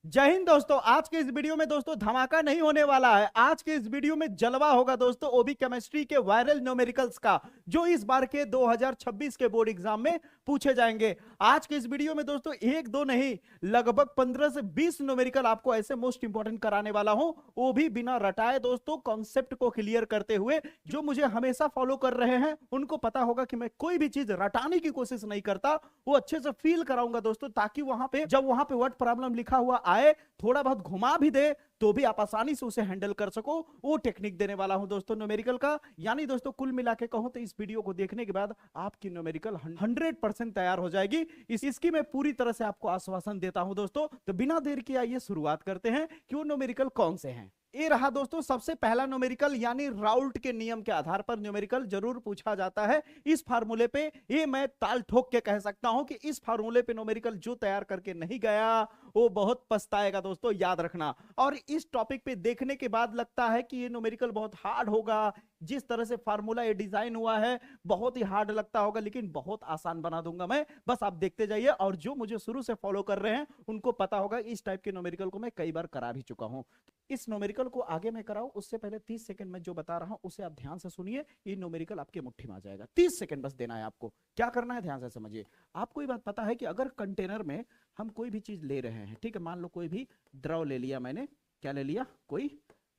जय हिंद दोस्तों। आज के इस वीडियो में दोस्तों धमाका नहीं होने वाला है। आज के इस वीडियो में जलवा होगा दोस्तों ओबी केमिस्ट्री के वायरल न्यूमेरिकल्स का, जो इस बार के 2026 के बोर्ड एग्जाम में पूछे जाएंगे। आज के इस वीडियो में दोस्तों एक दो नहीं, लगभग 15 से 20 न्यूमेरिकल आपको ऐसे मोस्ट इंपॉर्टेंट कराने वाला हूं, वो भी बिना रटाए दोस्तों, कॉन्सेप्ट को क्लियर करते हुए। जो मुझे हमेशा फॉलो कर रहे हैं उनको पता होगा कि मैं कोई भी चीज रटाने की कोशिश नहीं करता, वो अच्छे से फील कराऊंगा दोस्तों, ताकि वहां पे जब वहां पे वर्ड प्रॉब्लम लिखा हुआ आए, थोड़ा बहुत घुमा भी दे तो भी आप आसानी से उसे हैंडल कर सको, वो टेक्निक देने वाला हूं दोस्तों न्यूमेरिकल का। यानी दोस्तों कुल मिला के कहूं तो इस वीडियो को देखने के बाद आपकी न्यूमेरिकल 100% तैयार हो जाएगी। इसकी मैं पूरी तरह से आपको आश्वासन देता हूं दोस्तों। तो बिना देर के आइए शुरुआत करते हैं कि वो न्यूमेरिकल कौन से हैं। ये रहा दोस्तों सबसे पहला न्यूमेरिकल, यानी राउल्ट के नियम के आधार पर न्यूमेरिकल जरूर पूछा जाता है। इस फार्मूले पे ये मैं ताल ठोक के कह सकता हूं कि इस फार्मूले पे न्यूमेरिकल जो तैयार करके नहीं गया वो बहुत पछताएगा दोस्तों, याद रखना। और इस टॉपिक पे देखने के बाद लगता है कि ये न्यूमेरिकल बहुत हार्ड होगा। जिस तरह से फार्मूला ये डिजाइन हुआ है बहुत ही हार्ड लगता होगा, लेकिन बहुत आसान बना दूंगा मैं, बस आप देखते जाइए। और जो मुझे शुरू से फॉलो कर रहे हैं उनको पता होगा इस टाइप के न्यूमेरिकल को मैं कई बार करा भी चुका हूं। इस न्यूमेरिकल को आगे मैं कराऊं उससे पहले 30 सेकंड में जो बता रहा हूं उसे आप ध्यान से सुनिए। ये न्यूमेरिकल आपके मुट्ठी में आ जाएगा। 30 सेकंड बस देना है आपको। क्या करना है ध्यान से समझिए। आपको ये बात पता है कि अगर कंटेनर में हम कोई भी चीज ले रहे हैं, ठीक है, मान लो कोई भी द्रव ले लिया मैंने, क्या ले लिया, कोई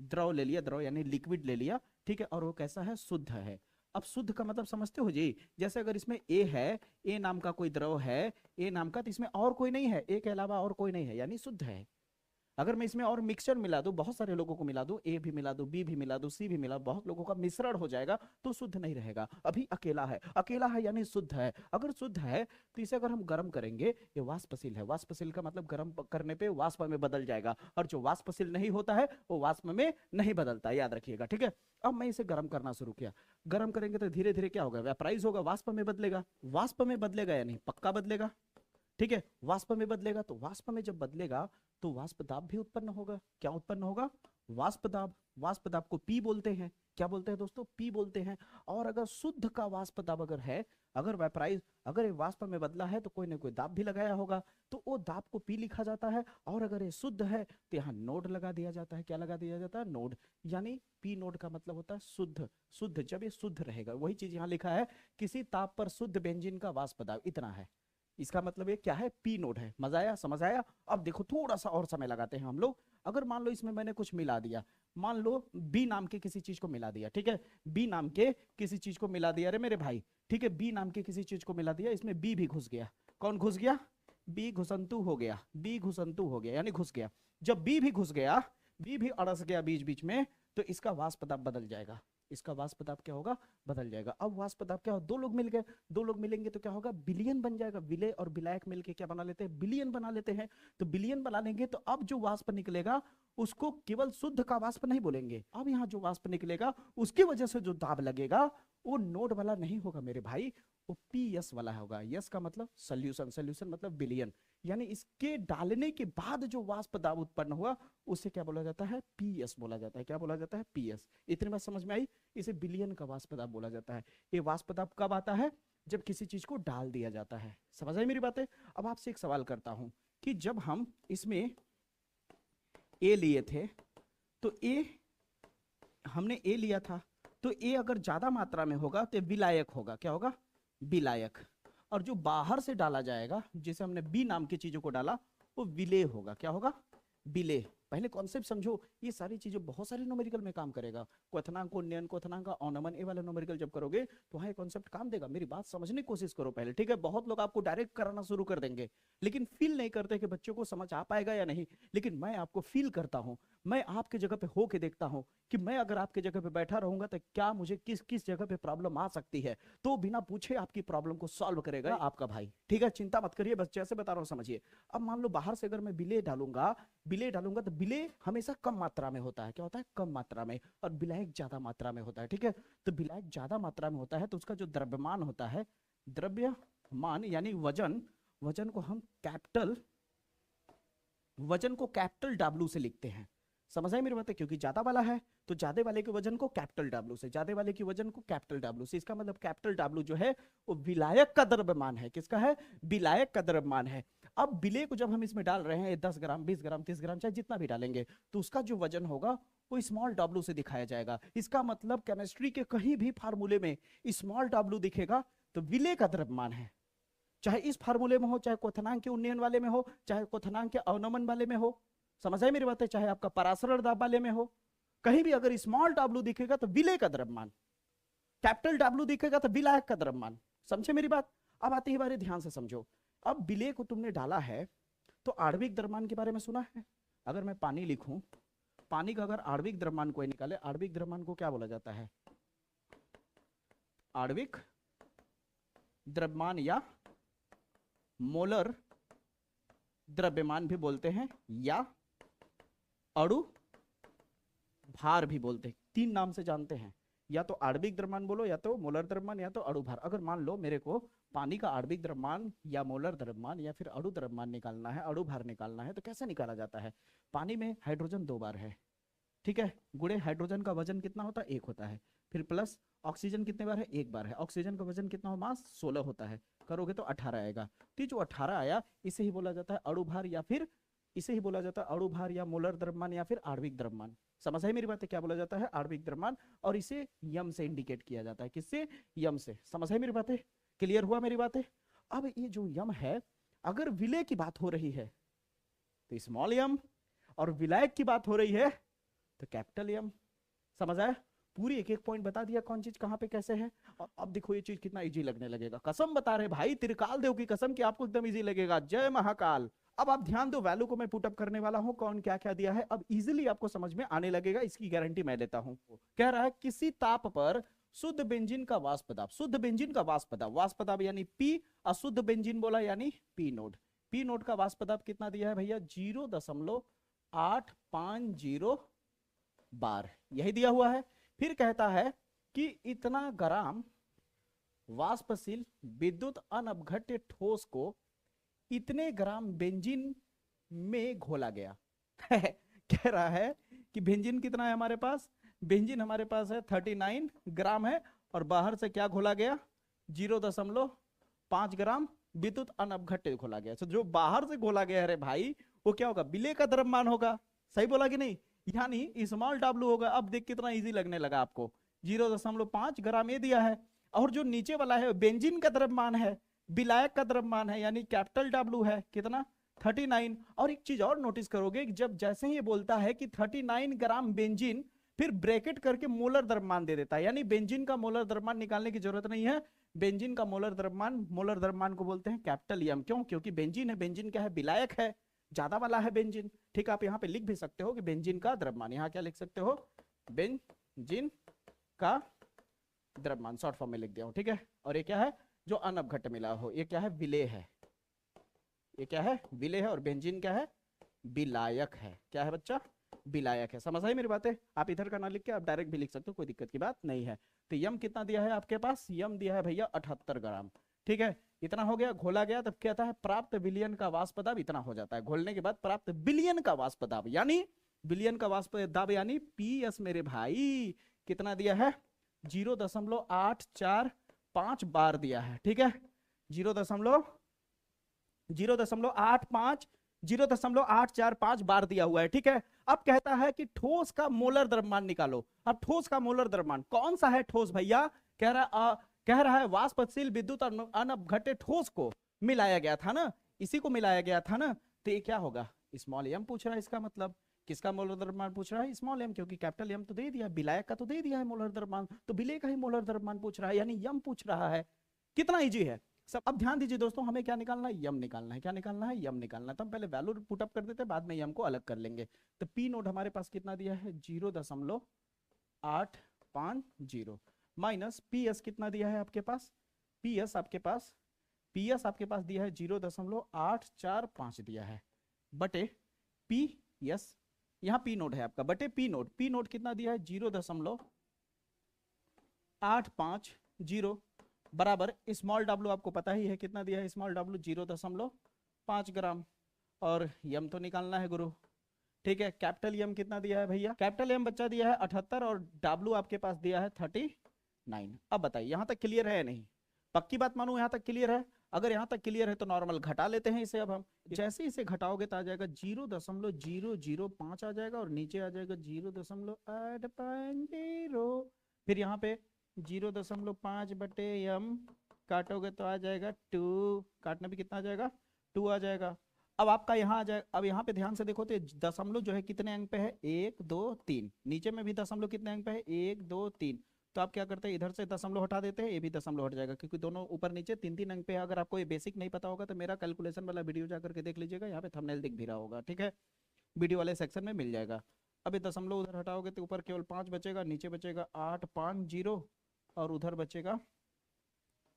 द्रव ले लिया, द्रव यानी लिक्विड ले लिया, ठीक है, और वो कैसा है, शुद्ध है। अब शुद्ध का मतलब समझते हो जी, जैसे अगर इसमें ए है, ए नाम का कोई द्रव है, ए नाम का, तो इसमें और कोई नहीं है, ए के अलावा और कोई नहीं है, यानी शुद्ध है। अगर मैं इसमें और मिक्सचर मिला दूं, बहुत सारे लोगों को मिला दूं, ए भी मिला दूं, बी भी मिला दूं, सी भी मिला, बहुत लोगों का मिश्रण हो जाएगा तो शुद्ध नहीं रहेगा। अभी अकेला है, अकेला है यानी शुद्ध है। अगर शुद्ध है तो इसे अगर हम गर्म करेंगे, ये वाष्पशील है, वाष्पशील का मतलब गर्म करने पे वाष्प में बदल जाएगा, और जो वाष्पशील नहीं होता है वो वाष्प में नहीं बदलता, याद रखिएगा, ठीक है। अब मैं इसे गर्म करना शुरू किया, गर्म करेंगे तो धीरे धीरे क्या होगा, वेपराइज होगा, वाष्प में बदलेगा। वाष्प में बदलेगा या नहीं, पक्का बदलेगा, ठीक है। वाष्प में बदलेगा तो वाष्प में जब बदलेगा तो वाष्प दाब भी उत्पन्न होगा। क्या उत्पन्न होगा, वाष्प दाब। वाष्प दाब को पी बोलते हैं। क्या बोलते हैं दोस्तों, पी बोलते हैं। और अगर शुद्ध का वाष्प दाब अगर है, अगर वेपराइज, अगर ये वाष्प में बदला है तो कोई ना कोई दाब भी लगाया होगा, तो वो दाब को पी लिखा जाता है। और अगर ये शुद्ध है तो यहाँ नोड लगा दिया जाता है। क्या लगा दिया जाता है, नोड, यानी पी नोड का मतलब होता है शुद्ध। शुद्ध जब ये शुद्ध रहेगा, वही चीज यहाँ लिखा है, किसी ताप पर शुद्ध बेंजीन का वाष्प दाब इतना है। इसका मतलब ये क्या है, पी नोड है। मजा आया, समझ आया। अब देखो थोड़ा सा और समय लगाते हैं हम लोग। अगर मान लो इसमें मैंने कुछ मिला दिया, मान लो बी नाम के किसी चीज को मिला दिया, ठीक है, बी नाम के किसी चीज को मिला दिया, अरे मेरे भाई, ठीक है, बी नाम के किसी चीज को मिला दिया, इसमें बी भी घुस गया। कौन घुस गया, बी घुसंतु हो गया, बी घुसंतु हो गया यानी घुस गया। जब बी भी घुस गया, बी भी अड़स गया बीच बीच में, तो इसका वाष्प दाब बदल जाएगा। इसका वाष्प दाब क्या होगा, बदल जाएगा। अब वाष्प दाब क्या हो, दो लोग मिल गए, दो लोग मिलेंगे तो क्या होगा, विलयन बन जाएगा। विलय और विलायक मिलके क्या बना लेते हैं, विलयन बना लेते हैं। तो विलयन बना लेंगे तो अब जो वाष्प निकलेगा उसको केवल शुद्ध का वाष्प नहीं बोलेंगे। अब यहाँ जो वाष्प निकलेगा उसकी वजह से जो दाब लगेगा वो नोड वाला नहीं होगा मेरे भाई, वो पी एस वाला होगा। यस का मतलब सोल्यूशन, सोल्यूशन मतलब विलयन, यानी इसके डालने के बाद जो वाष्प दाब उत्पन्न हुआ उसे क्या बोला जाता है, पीएस बोला जाता है। क्या बोला जाता है, पीएस। इतनी बात समझ में आई। इसे विलयन का वाष्प दाब बोला जाता है। ये वाष्प दाब कब आता है, जब किसी चीज को डाल दिया जाता है। समझ आई मेरी बातें। अब आपसे एक सवाल करता हूं कि जब हम इसमें ए लिए थे, तो ए, हमने ए लिया था, तो ए अगर ज्यादा मात्रा में होगा तो विलायक होगा। क्या होगा, विलायक। और जो बाहर से डाला जाएगा, जैसे हमने बी नाम की चीजों को डाला, वो विलेय होगा। क्या होगा, विलेय। पहले कॉन्सेप्ट समझो, ये सारी चीजें बहुत सारे न्यूमेरिकल में काम करेगा। क्वथनांक, उन्नयन, क्वथनांक, औनमन, ये वाला न्यूमेरिकल जब करोगे तो वहां ये कॉन्सेप्ट काम देगा। मेरी बात समझने की कोशिश करो पहले, ठीक है। बहुत लोग आपको डायरेक्ट कराना शुरू कर देंगे, लेकिन फील नहीं करते कि बच्चों को समझ आ पाएगा या नहीं। लेकिन मैं आपको फील करता हूं, मैं आपके जगह पे होके देखता हूं कि मैं अगर आपके जगह पे बैठा रहूंगा तो क्या मुझे किस किस जगह पे प्रॉब्लम आ सकती है, तो बिना पूछे आपकी प्रॉब्लम को सॉल्व करेगा आपका भाई, ठीक है। चिंता मत करिए, बस जैसे बता रहा हूं समझिए। अब मान लो बाहर से अगर मैं विलेय डालूंगा, विलेय डालूंगा तो विलेय हमेशा कम मात्रा में होता है। क्या होता है, कम मात्रा में। और विलायक ज्यादा मात्रा में होता है, ठीक है। तो विलायक ज्यादा मात्रा में होता है तो उसका जो द्रव्यमान होता है, द्रव्यमान यानी वजन, वजन को हम कैपिटल, वजन को कैपिटल डब्ल्यू से लिखते हैं। समझ आई मेरी बात है, क्योंकि ज्यादा वाला है तो ज्यादा वाले के वजन को कैपिटल डब्ल्यू से, ज्यादा वाले की वजन को कैपिटल डब्ल्यू से। इसका मतलब कैपिटल डब्ल्यू जो है वो विलायक का द्रव्यमान है। किसका है, विलायक का द्रव्यमान है। अब विलेय को जब हम इसमें डाल रहे हैं 10 ग्राम 20 ग्राम 30 ग्राम चाहे जितना भी डालेंगे तो उसका जो वजन होगा वो स्मॉल w से दिखाया जाएगा। इसका मतलब केमिस्ट्री के कहीं भी फार्मूले में स्मॉल w दिखेगा तो विलेय का द्रव्यमान है, चाहे इस फार्मूले में हो, चाहे क्वथनांक के उन्नयन वाले में हो, चाहे क्वथनांक के अवनमन वाले में हो, समझ आई मेरी बात है, चाहे आपका परासरण दाब वाले में हो, कहीं भी अगर स्मॉल w दिखेगा तो विलेय का द्रव्यमान, कैपिटल W दिखेगा तो विलायक का द्रव्यमान। समझे मेरी बात? अब आती है बारी, ध्यान से समझो। अब विलेय को तुमने डाला है तो आणविक द्रव्यमान के बारे में सुना है? अगर मैं पानी लिखूं, पानी का अगर आणविक द्रव्यमान कोई निकाले, आणविक द्रव्यमान को क्या बोला जाता है? आणविक द्रव्यमान या मोलर द्रव्यमान भी बोलते हैं या अणु भार भी बोलते हैं, 3 नाम से जानते हैं, या तो आणविक द्रव्यमान बोलो, या तो मोलर द्रव्यमान, या तो अणु भार। अगर मान लो मेरे को पानी का आणविक द्रव्यमान या मोलर द्रव्यमान या फिर अणु द्रव्यमान निकालना है, अणु भार निकालना है, तो कैसे निकाला जाता है? पानी में हाइड्रोजन 2 बार है, ठीक है, गुणे हाइड्रोजन का वजन कितना होता है? 1 होता है, फिर प्लस ऑक्सीजन कितने बार है? 1 बार है। ऑक्सीजन का वजन कितना हो? मास 16 होता है, करोगे तो 18 आएगा। तो जो 18 आया इसे ही बोला जाता है अणु भार, या फिर इसे ही बोला जाता है अणु भार या मोलर द्रव्यमान या फिर आणविक द्रव्यमान। समझ आई मेरी बात है? क्या बोला जाता है? आणविक द्रव्यमान, और इसे यम से इंडिकेट किया जाता है। किससे? यम से। समझ आई मेरी बात है? क्लियर हुआ मेरी बात है? अब ये जो यम है, अगर विलेय की बात हो रही है तो स्मॉल यम, और विलायक की बात हो रही है तो कैपिटल यम। समझ आया? पूरी एक एक पॉइंट बता दिया कौन चीज कहां पे कैसे है। और अब देखो ये चीज कितना इजी लगने लगेगा, कसम बता रहे भाई, त्रिकाल देव की कसम कि आपको एकदम इजी लगेगा। जय महाकाल। अब आप ध्यान दो, वैल्यू को मैं पुटअप करने वाला हूं, कौन क्या क्या दिया है, अब इजीली आपको समझ में आने लगेगा, इसकी गारंटी मैं लेता हूं। कह रहा है किसी ताप पर शुद्ध बेंजीन का वाष्प दाब, शुद्ध बेंजीन का वाष्प दाब यानी P, अशुद्ध बेंजीन बोला यानी P नोड। P नोड का वाष्प दाब कितना दिया है भैया? 0.850 बार, यही दिया हुआ है। फिर कहता है कि इतना ग्राम वाष्पशील विद्युत अनअपघट्य ठोस को इतने ग्राम बेंजीन में घोला गया। कह रहा है कि बेंजीन कितना है हमारे पास? बेंजीन हमारे पास है 39 ग्राम है, और बाहर से क्या घोला गया? 0.5 ग्राम विद्युत अनअपघट्य घोला गया। तो जो बाहर से घोला गया है भाई, वो क्या होगा? विलेय का द्रव्यमान होगा। सही बोला कि नहीं? यानी स्मॉल w होगा। अब देख कितना इजी लगने लगा आपको, 0.5 ग्राम ये दिया है, और जो नीचे वाला है बेंजीन का द्रव्यमान है, विलायक का द्रव्यमान है, यानी कैपिटल W है कितना? 39। और एक चीज और नोटिस करोगे, जब जैसे ही ये बोलता है कि 39 ग्राम बेंजीन, फिर ब्रैकेट करके मोलर द्रव्यमान दे देता है, यानी बेंजीन का मोलर द्रव्यमान निकालने की जरूरत नहीं है। बेंजीन का मोलर द्रव्यमान को बोलते हैं कैपिटल एम। क्यों? क्योंकि बेंजीन है, बेंजीन क्या है? विलायक है, ज्यादा वाला है बेंजीन। ठीक है, आप यहाँ पे लिख भी सकते हो कि बेंजीन का द्रव्यमान, यहाँ क्या लिख सकते हो? बेंजीन का द्रव्यमान, शॉर्ट फॉर्म में लिख दिया हूं, ठीक है। और ये क्या है? जो अनअपघट्य मिला हो, ये क्या है? विलेय है। ये क्या है? विलेय है। और बेंजीन क्या है? विलायक है। क्या है बच्चा? विलायक है। समझ आई मेरी बातें? आप इधर का ना लिख के आप डायरेक्ट भी लिख सकते हो, कोई दिक्कत की बात नहीं है। तो यम कितना दिया है आपके पास? यम दिया है भैया 78 ग्राम। ठीक है, इतना हो गया, घोला गया। तब कहता है प्राप्त विलयन का वाष्प दाब इतना हो जाता है। घोलने के बाद प्राप्त विलयन का वाष्प दाब, यानी विलयन का वाष्प दाब यानी PS मेरे भाई कितना दिया है? 0.845 बार दिया है। ठीक है, 0.845 बार दिया हुआ है। ठीक है, अब कहता है कि ठोस का मोलर द्रव्यमान निकालो। अब ठोस का मोलर द्रव्यमान कौन सा है? ठोस भैया कह रहा है वाष्पशील विद्युत अनअपघट्य ठोस को मिलाया गया था ना, इसी को मिलाया गया था ना, तो ये क्या होगा? स्मॉल एम पूछ रहा है। इसका मतलब किसका मोलर द्रव्यमान पूछ रहा है? स्मॉल एम, क्योंकि कैपिटल एम तो दे दिया, विलायक का तो दे दिया है मोलर द्रव्यमान, तो विलेय का ही मोलर द्रव्यमान पूछ रहा है, यानी यम पूछ रहा है। कितना इजी है सब। अब ध्यान दीजिए दोस्तों, हमें क्या निकालना है? यम निकालना है। क्या निकालना है? यम निकालना है। तो हम पहले वैल्यू पुट अप कर देते हैं, बाद में यम को अलग कर लेंगे। तो पी नोट हमारे पास कितना दिया है? 0.850 माइनस PS कितना दिया है आपके पास? PS आपके पास दिया है 0.845 दिया है, बटे PS, यहाँ P नोट है आपका, बटे P नोट कितना दिया है? 0.850 बराबर स्मॉल w आपको पता ही है कितना दिया है? स्मॉल w 0.5 ग्राम। और यम तो निकालना है गुरु। ठीक है, कैपिटल यम कितना दिया है भैया? कैपिटल यम बच्चा दिया है 78, और w आपके पास दिया है 39। अब बताइए, यहां तक क्लियर है या नहीं? पक्की बात मानू, यहां तक क्लियर है? अगर यहाँ तक क्लियर है तो नॉर्मल घटा लेते हैं इसे। अब हम जैसे इसे घटाओगे तो आ जाएगा 0.005 आ जाएगा और नीचे आ जाएगा 0.850। फिर यहाँ पे 0.5/m काटोगे तो आ जाएगा 2, काटना भी कितना आ जाएगा 2 आ जाएगा। अब आपका यहाँ आ जाएगा। अब यहाँ पे ध्यान से देखो तो दशमलव जो है कितने अंक पे है 1 2 3, नीचे में भी दशमलव कितने अंक पे है 1 2 3। तो आप क्या करते हैं इधर से दशमलव हटा देते हैं, ये भी दशमलव हट जाएगा क्योंकि दोनों ऊपर नीचे 3 3 अंक पे है। अगर आपको ये बेसिक नहीं पता होगा तो मेरा कैलकुलेशन वाला वीडियो जाकर के देख लीजिएगा, यहाँ पे थंबनेल दिख भी रहा होगा, ठीक है, वीडियो वाले सेक्शन में मिल जाएगा। अब ये दशमलव उधर हटाओगे तो ऊपर केवल 5 बचेगा, नीचे बचेगा 850 और उधर बचेगा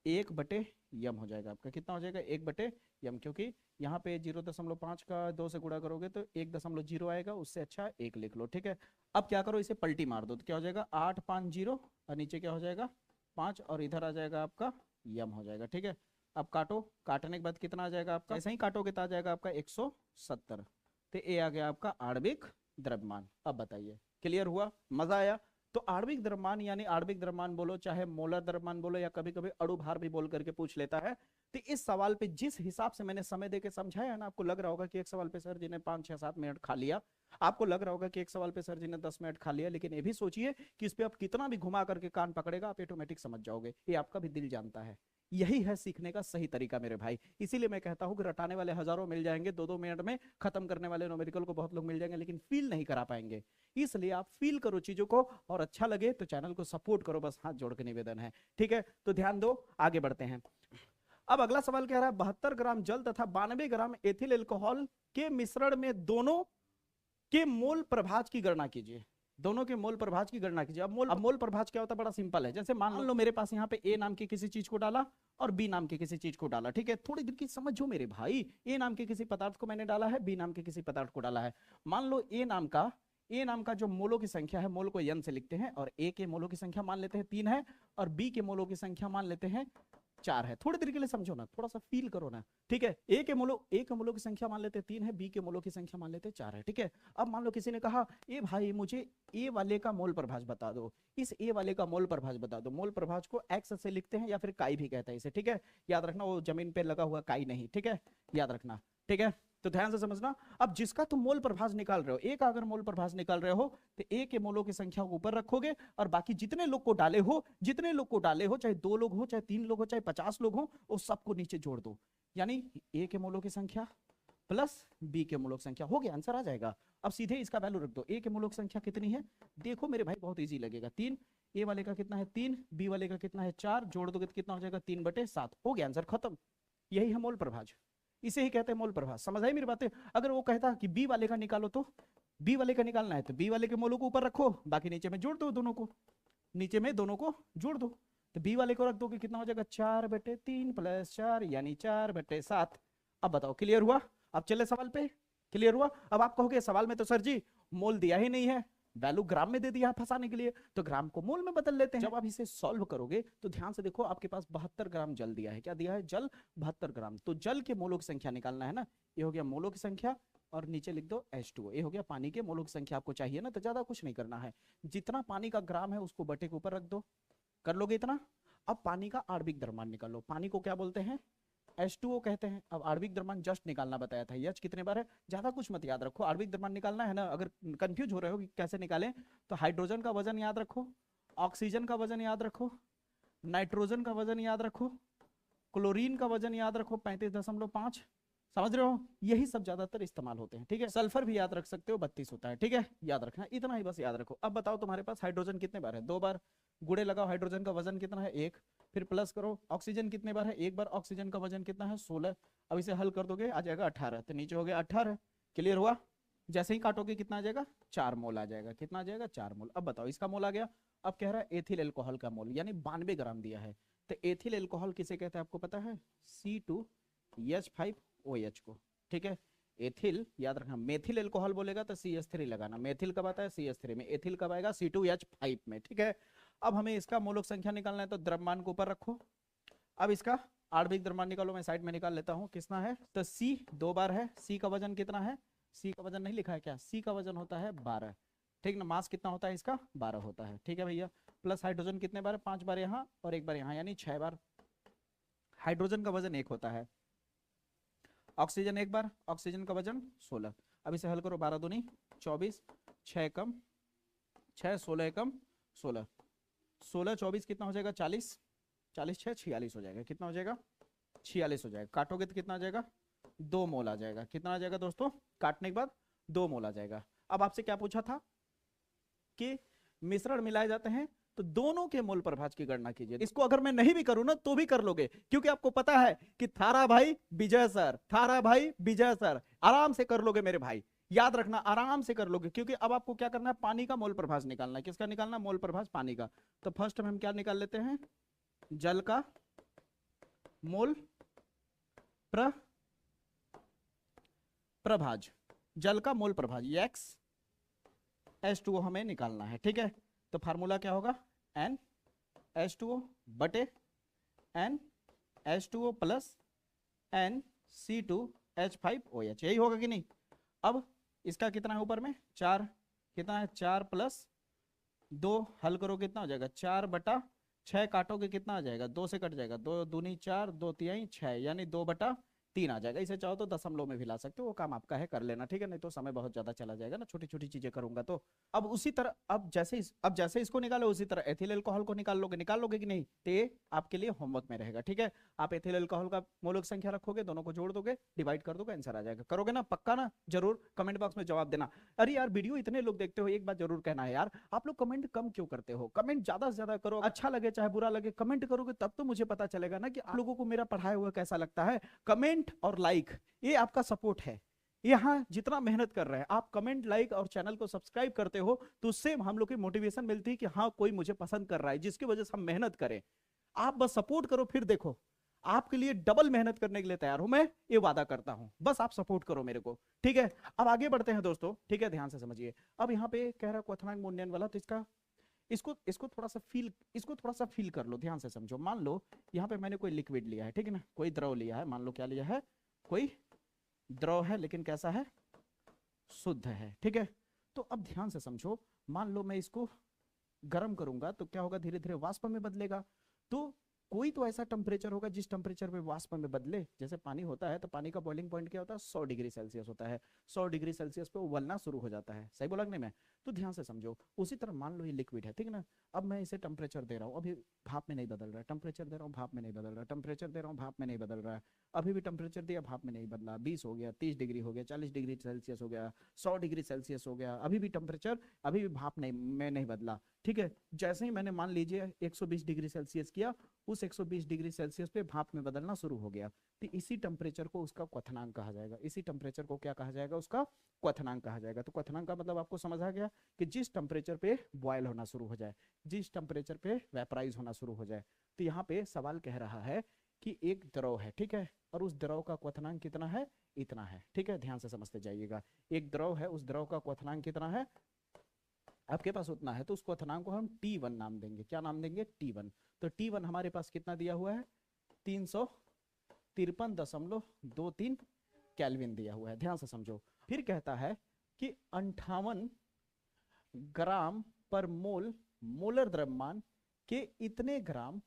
1/m हो जाएगा आपका। कितना हो जाएगा 1/m, क्योंकि यहाँ पे 0.5 का 2 से गुणा करोगे तो 1.0 आएगा, उससे अच्छा 1 लिख लो, ठीक है। अब क्या करो इसे पलटी मार दो तो क्या हो जाएगा 850 और नीचे क्या हो जाएगा 5 और इधर आ जाएगा आपका m हो जाएगा, ठीक है। अब काटो, काटने के बाद कितना आ जाएगा आपका, ऐसे ही काटोगे तो आ जाएगा आपका 170। तो ये आ गया आपका आणविक द्रव्यमान। अब बताइए क्लियर हुआ, मजा आया। तो आणविक द्रव्यमान यानी आणविक द्रव्यमान बोलो चाहे मोलर द्रव्यमान बोलो या कभी कभी अणुभार भी बोल करके पूछ लेता है। तो इस सवाल पे जिस हिसाब से मैंने समय देके समझाया ना, आपको लग रहा होगा कि एक सवाल पे सर जी ने 5 6 7 मिनट खा लिया, आपको लग रहा होगा कि एक सवाल पे सर जी ने 10 मिनट खा लिया, लेकिन ये भी सोचिए कि इस पे आप कितना भी घुमा करके कान पकड़ेगा आप ऑटोमेटिक समझ जाओगे, ये आपका भी दिल जानता है। यही है सीखने का सही तरीका मेरे भाई। इसीलिए मैं कहता हूं कि रटाने वाले हजारों मिल जाएंगे, 2 2 मिनट में खत्म करने वाले न्यूमेरिकल को बहुत लोग मिल जाएंगे, लेकिन फील नहीं करा पाएंगे। इसलिए आप फील करो चीजों को, और अच्छा लगे तो चैनल को सपोर्ट करो, बस हाथ जोड़ के निवेदन है, ठीक है। तो ध्यान दो, आगे बढ़ते हैं। अब अगला सवाल कह रहा है 72 ग्राम जल तथा 92 ग्राम एथिल अल्कोहल के मिश्रण में दोनों के मोल प्रभाज की गणना कीजिए। दोनों के मोल प्रभाज की गणना कीजिए। अब मोल प्रभाज क्या होता है, बड़ा सिंपल है। जैसे मान लो मेरे पास यहाँ पे ए नाम की किसी चीज को डाला और बी नाम की किसी चीज को डाला, ठीक है। थोड़ी देर की समझो मेरे भाई, ए नाम के किसी पदार्थ को मैंने डाला है, बी नाम के किसी पदार्थ को डाला है। मान लो ए नाम का जो मोलों की संख्या है, मोल को n से लिखते हैं, और ए के मोलों की संख्या मान लेते हैं 3 है, और बी के मोलों की संख्या मान लेते हैं 4 है। थोड़ी देर के लिए समझो ना, थोड़ा सा फील करो ना, ठीक है। ए के मोलों की संख्या मान लेते हैं 3 है, बी के मोलों की संख्या मान लेते हैं 4 है, ठीक है। अब मान लो किसी ने कहा ए भाई मुझे ए वाले का मोल प्रभाज बता दो, इस ए वाले का मोल प्रभाज बता दो। मोल प्रभाज को एक्स से लिखते हैं या फिर काई भी कहते हैं इसे, ठीक है। याद रखना वो जमीन पे लगा हुआ काई नहीं, ठीक है, याद रखना, ठीक है। तो ध्यान से समझना। अब जिसका तुम मोल प्रभाज निकाल रहे हो, ए का अगर मोल प्रभाज निकाल रहे हो तो ए के मोलों की संख्या को ऊपर रखोगे, और बाकी जितने लोग को डाले हो चाहे 2 लोग हो, चाहे 3 लोग हो, चाहे 50 लोग हो, वो सबको नीचे जोड़ दो। यानी ए के मोलों की संख्या प्लस बी के मोलों की संख्या, हो गया, आंसर आ जाएगा। अब सीधे इसका वैल्यू रख दो। ए के मोलों की संख्या कितनी है, देखो मेरे भाई बहुत इजी लगेगा, 3। ए वाले का कितना है 3, बी वाले का कितना है 4, जोड़ दोगे तो कितना हो जाएगा 3/7, हो गया आंसर, खत्म। यही है मोल प्रभाज, इसे ही कहते हैं मोल प्रभाज। समझ आई मेरी बातें। अगर वो कहता कि बी वाले का निकालो, तो बी वाले का निकालना है तो बी वाले के मोलों को ऊपर रखो, बाकी नीचे में जोड़ दो, दोनों को नीचे में दोनों को जोड़ दो, तो बी वाले को रख दो कि कितना हो जाएगा 4/3 + 4 यानी 4/7। अब बताओ क्लियर हुआ। अब चले सवाल पे, क्लियर हुआ। अब आप कहोगे सवाल में तो सर जी मोल दिया ही नहीं है, वैल्यू ग्राम में दे दिया है फंसाने के लिए, तो ग्राम को मोल में बदल लेते हैं। जब आप इसे सॉल्व करोगे तो ध्यान से देखो, आपके पास 72 ग्राम जल दिया है। क्या दिया है, जल 72 ग्राम। तो जल के मोलों की संख्या निकालना है ना, ये हो गया मोलों की संख्या, और नीचे लिख दो H2O, ये हो गया पानी के मोलों की संख्या। आपको चाहिए ना, तो ज्यादा कुछ नहीं करना है, जितना पानी का ग्राम है उसको बटे के ऊपर रख दो, कर लोगे इतना। अब पानी का आणविक द्रव्यमान निकालो। पानी को क्या बोलते हैं, H2O कहते हैं। अब आणविक द्रव्यमान जस्ट निकालना बताया था, H कितने बार है, ज्यादा कुछ मत याद रखो, आणविक द्रव्यमान निकालना है ना। अगर कंफ्यूज हो रहे हो कि कैसे निकालें, तो हाइड्रोजन का वजन याद रखो, ऑक्सीजन का वजन याद रखो, नाइट्रोजन का वजन याद रखो, क्लोरीन का वजन याद रखो 35.5, समझ रहे हो, यही सब ज्यादातर इस्तेमाल होते हैं, ठीक है। सल्फर भी याद रख सकते हो, 32 होता है, ठीक है, याद रखना, इतना ही बस याद रखो। अब बताओ तुम्हारे पास हाइड्रोजन कितने बार है, 2 बार, गुड़े लगाओ, हाइड्रोजन का वजन कितना है 1, फिर प्लस करो, ऑक्सीजन कितने बार है 1 बार, ऑक्सीजन का वजन कितना है 16। अब इसे हल कर दोगे आ जाएगा 18, तो नीचे हो गया 18, क्लियर हुआ। जैसे ही काटोगे कितना आ जाएगा 4 मोल आ जाएगा, कितना आ जाएगा 4 मोल। अब बताओ इसका मोल आ गया। अब कह रहा है एथिल अल्कोहल का मोल, यानी 92 ग्राम दिया है। तो एथिल अल्कोहल किसे कहते हैं आपको पता है, C2H5OH को, ठीक है। एथिल याद रखना, मेथिल अल्कोहल बोलेगा तो CH3 लगाना, मेथिल कब आता है CH3 में, एथिल कब आएगा C2H5 में, ठीक है। अब हमें इसका मोलक संख्या निकालना है, तो द्रव्यमान को ऊपर रखो। अब इसका आणविक द्रव्यमान निकालो, मैं साइड में निकाल लेता हूं, कितना है, तो C 2 बार है। C का वजन कितना है, C का वजन नहीं लिखा है क्या, C का वजन होता है 12, ठीक ना। मास कितना होता है इसका 12 होता है, ठीक है भैया। प्लस हाइड्रोजन कितने बार, 5 बार यहाँ और 1 बार यहाँ, यानी 6 बार हाइड्रोजन का वजन 1 होता है, ऑक्सीजन एक बार, ऑक्सीजन का वजन 16। अब इसे हल करो, 12 दूनी 24, 6 कम 6, 16 कम 16, 16 24 कितना हो जाएगा 40, 40 6 46 हो जाएगा। कितना हो जाएगा 46 हो जाएगा। काटोगे तो कितना आ जाएगा 2 मोल आ जाएगा। कितना आ जाएगा दोस्तों काटने के बाद 2 मोल आ जाएगा। अब आपसे क्या पूछा था कि मिश्रण मिलाए जाते हैं तो दोनों के मोल प्रभाज की गणना कीजिए। इसको अगर मैं नहीं भी करूं ना तो भी कर लोगे, क्योंकि आपको पता है कि थारा भाई विजय सर, थारा भाई विजय सर, आराम से कर लोगे मेरे भाई, याद रखना आराम से कर लोगे। क्योंकि अब आपको क्या करना है, पानी का मोल प्रभाज निकालना है। किसका निकालना है, मोल प्रभाज पानी का। तो फर्स्ट में हम क्या निकाल लेते हैं, जल का मोल प्रभाज, जल का मोल प्रभाज x H2O हमें निकालना है। ठीक है, तो फार्मूला क्या होगा, N H2O बटे N H2O plus N C2H5OH, यही होगा कि नहीं। अब इसका कितना है ऊपर में 4, कितना है 4 प्लस 2, हल करो कितना हो जाएगा 4 बटा 6, काटोगे कितना आ जाएगा 2 से कट जाएगा, 2 दूनी 4, 2 तिहाई 6, यानी 2 बटा 3 आ जाएगा। इसे चाहो तो दशमलव में भी ला सकते हो, वो काम आपका है, कर लेना। ठीक है, नहीं तो समय बहुत ज्यादा चला जाएगा ना, छोटी छोटी चीजें करूंगा तो। अब उसी तरह अब जैसे इसको निकालो उसी तरह एथिल अल्कोहल को निकाल लोगे कि नहीं, तो ये आपके लिए होमवर्क में रहेगा। ठीक है, आप एथिल अल्कोहल का मोलक संख्या रखोगे, दोनों को जोड़ दोगे, डिवाइड कर दोगे, आंसर आ जाएगा। करोगे ना पक्का ना, जरूर कमेंट बॉक्स में जवाब देना। अरे यार वीडियो इतने लोग देखते हो, एक बात जरूर कहना है यार, आप लोग कमेंट कम क्यों करते हो, कमेंट ज्यादा से ज्यादा करो। अच्छा लगे चाहे बुरा लगे, कमेंट करोगे तब तो मुझे पता चलेगा ना कि आप लोगों को मेरा पढ़ाया हुआ कैसा लगता है। कमेंट और लाइक ये आपका सपोर्ट है। यहाँ जितना मेहनत कर रहे हैं आप, कमेंट लाइक और चैनल को सब्सक्राइब करते हो, तो उससे हम लोग की मोटिवेशन मिलती है कि हाँ कोई मुझे पसंद कर रहा है, जिसकी वजह से हम मेहनत करें। आप बस सपोर्ट करो, फिर देखो आपके लिए डबल मेहनत करने के लिए तैयार हूं मैं, ये वादा करता हूं। बस आप सपोर्ट करो मेरे को। ठीक है, अब आगे बढ़ते हैं दोस्तों। ठीक है, ध्यान से समझिए। अब यहाँ पे कह रहा है क्वथनांक मूल्यांकन वाला, तो इसको थोड़ा सा फील कर लो, ध्यान से समझो। मान लो यहाँ पे मैंने कोई लिक्विड लिया है, ठीक है ना, कोई द्रव लिया है, मान लो क्या लिया है, कोई द्रव है, लेकिन कैसा है, शुद्ध है। ठीक है, तो अब ध्यान से समझो, मान लो मैं इसको गर्म करूंगा तो क्या होगा, धीरे धीरे वाष्प में बदलेगा। तो कोई तो ऐसा टेम्परेचर होगा जिस टेम्परेचर पे वाष्प में बदले। जैसे पानी होता है तो पानी का बॉइलिंग पॉइंट क्या होता है, 100 डिग्री सेल्सियस होता है। 100 डिग्री सेल्सियस पे उबलना शुरू हो जाता है। सही बोला नहीं मैं, तो ध्यान से समझो। उसी तरह मान लो ये लिक्विड है, ठीक है ना, अब मैं इसे टेम्परेचर दे रहा हूँ, अभी भाप में नहीं बदल रहा है, टेम्परेचर दे रहा हूँ भाप में नहीं बदल रहा है, टेम्परेचर दे रहा हूँ भाप में नहीं बदल रहा है, अभी भी टेम्परेचर दिया भाप में नहीं बदला, 20 हो गया, 30 डिग्री हो गया, 40 डिग्री सेल्सियस हो गया, 100 डिग्री सेल्सियस हो गया, अभी भी टेम्परेचर, अभी भी भाप में नहीं बदला। ठीक है, जैसे ही मैंने मान लीजिए 120 डिग्री सेल्सियस किया, उस 120 डिग्री सेल्सियस पे भाप में बदलना शुरू हो गया, तो इसी टेम्परेचर को उसका क्वथनांक कहा जाएगा। इसी टेम्परेचर को क्या कहा जाएगा, उसका क्वथनांक कहा जाएगा। तो क्वथनांक का मतलब आपको समझ आ गया कि जिस टेम्परेचर पे बॉयल होना शुरू हो जाए, जिस टेम्परेचर पे वेपराइज होना शुरू हो जाए। तो यहाँ पे सवाल कह रहा है कि एक द्रव है, ठीक है, और उस द्रव का क्वथनांक कितना है, इतना है। ठीक है, ध्यान से समझते जाइएगा। एक द्रव है, उस द्रव का क्वथनांक कितना है, आपके पास उतना है, तो उस क्वथनांक को हम T1 नाम देंगे। क्या नाम देंगे, T1। तो T1 हमारे पास कितना दिया हुआ है, 353.23 केल्विन दिया हुआ है। ध्यान से समझो। फिर कहता है कि 58 ग्राम पर मोल मोलर द्रव्यमान के इतने ग्राम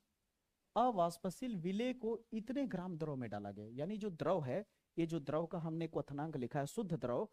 अवाष्पशील विलेय को इतने ग्राम द्रव में डाला गया। यानी जो द्रव है, ये जो द्रव का हमने क्वथनांक लिखा है, शुद्ध द्रव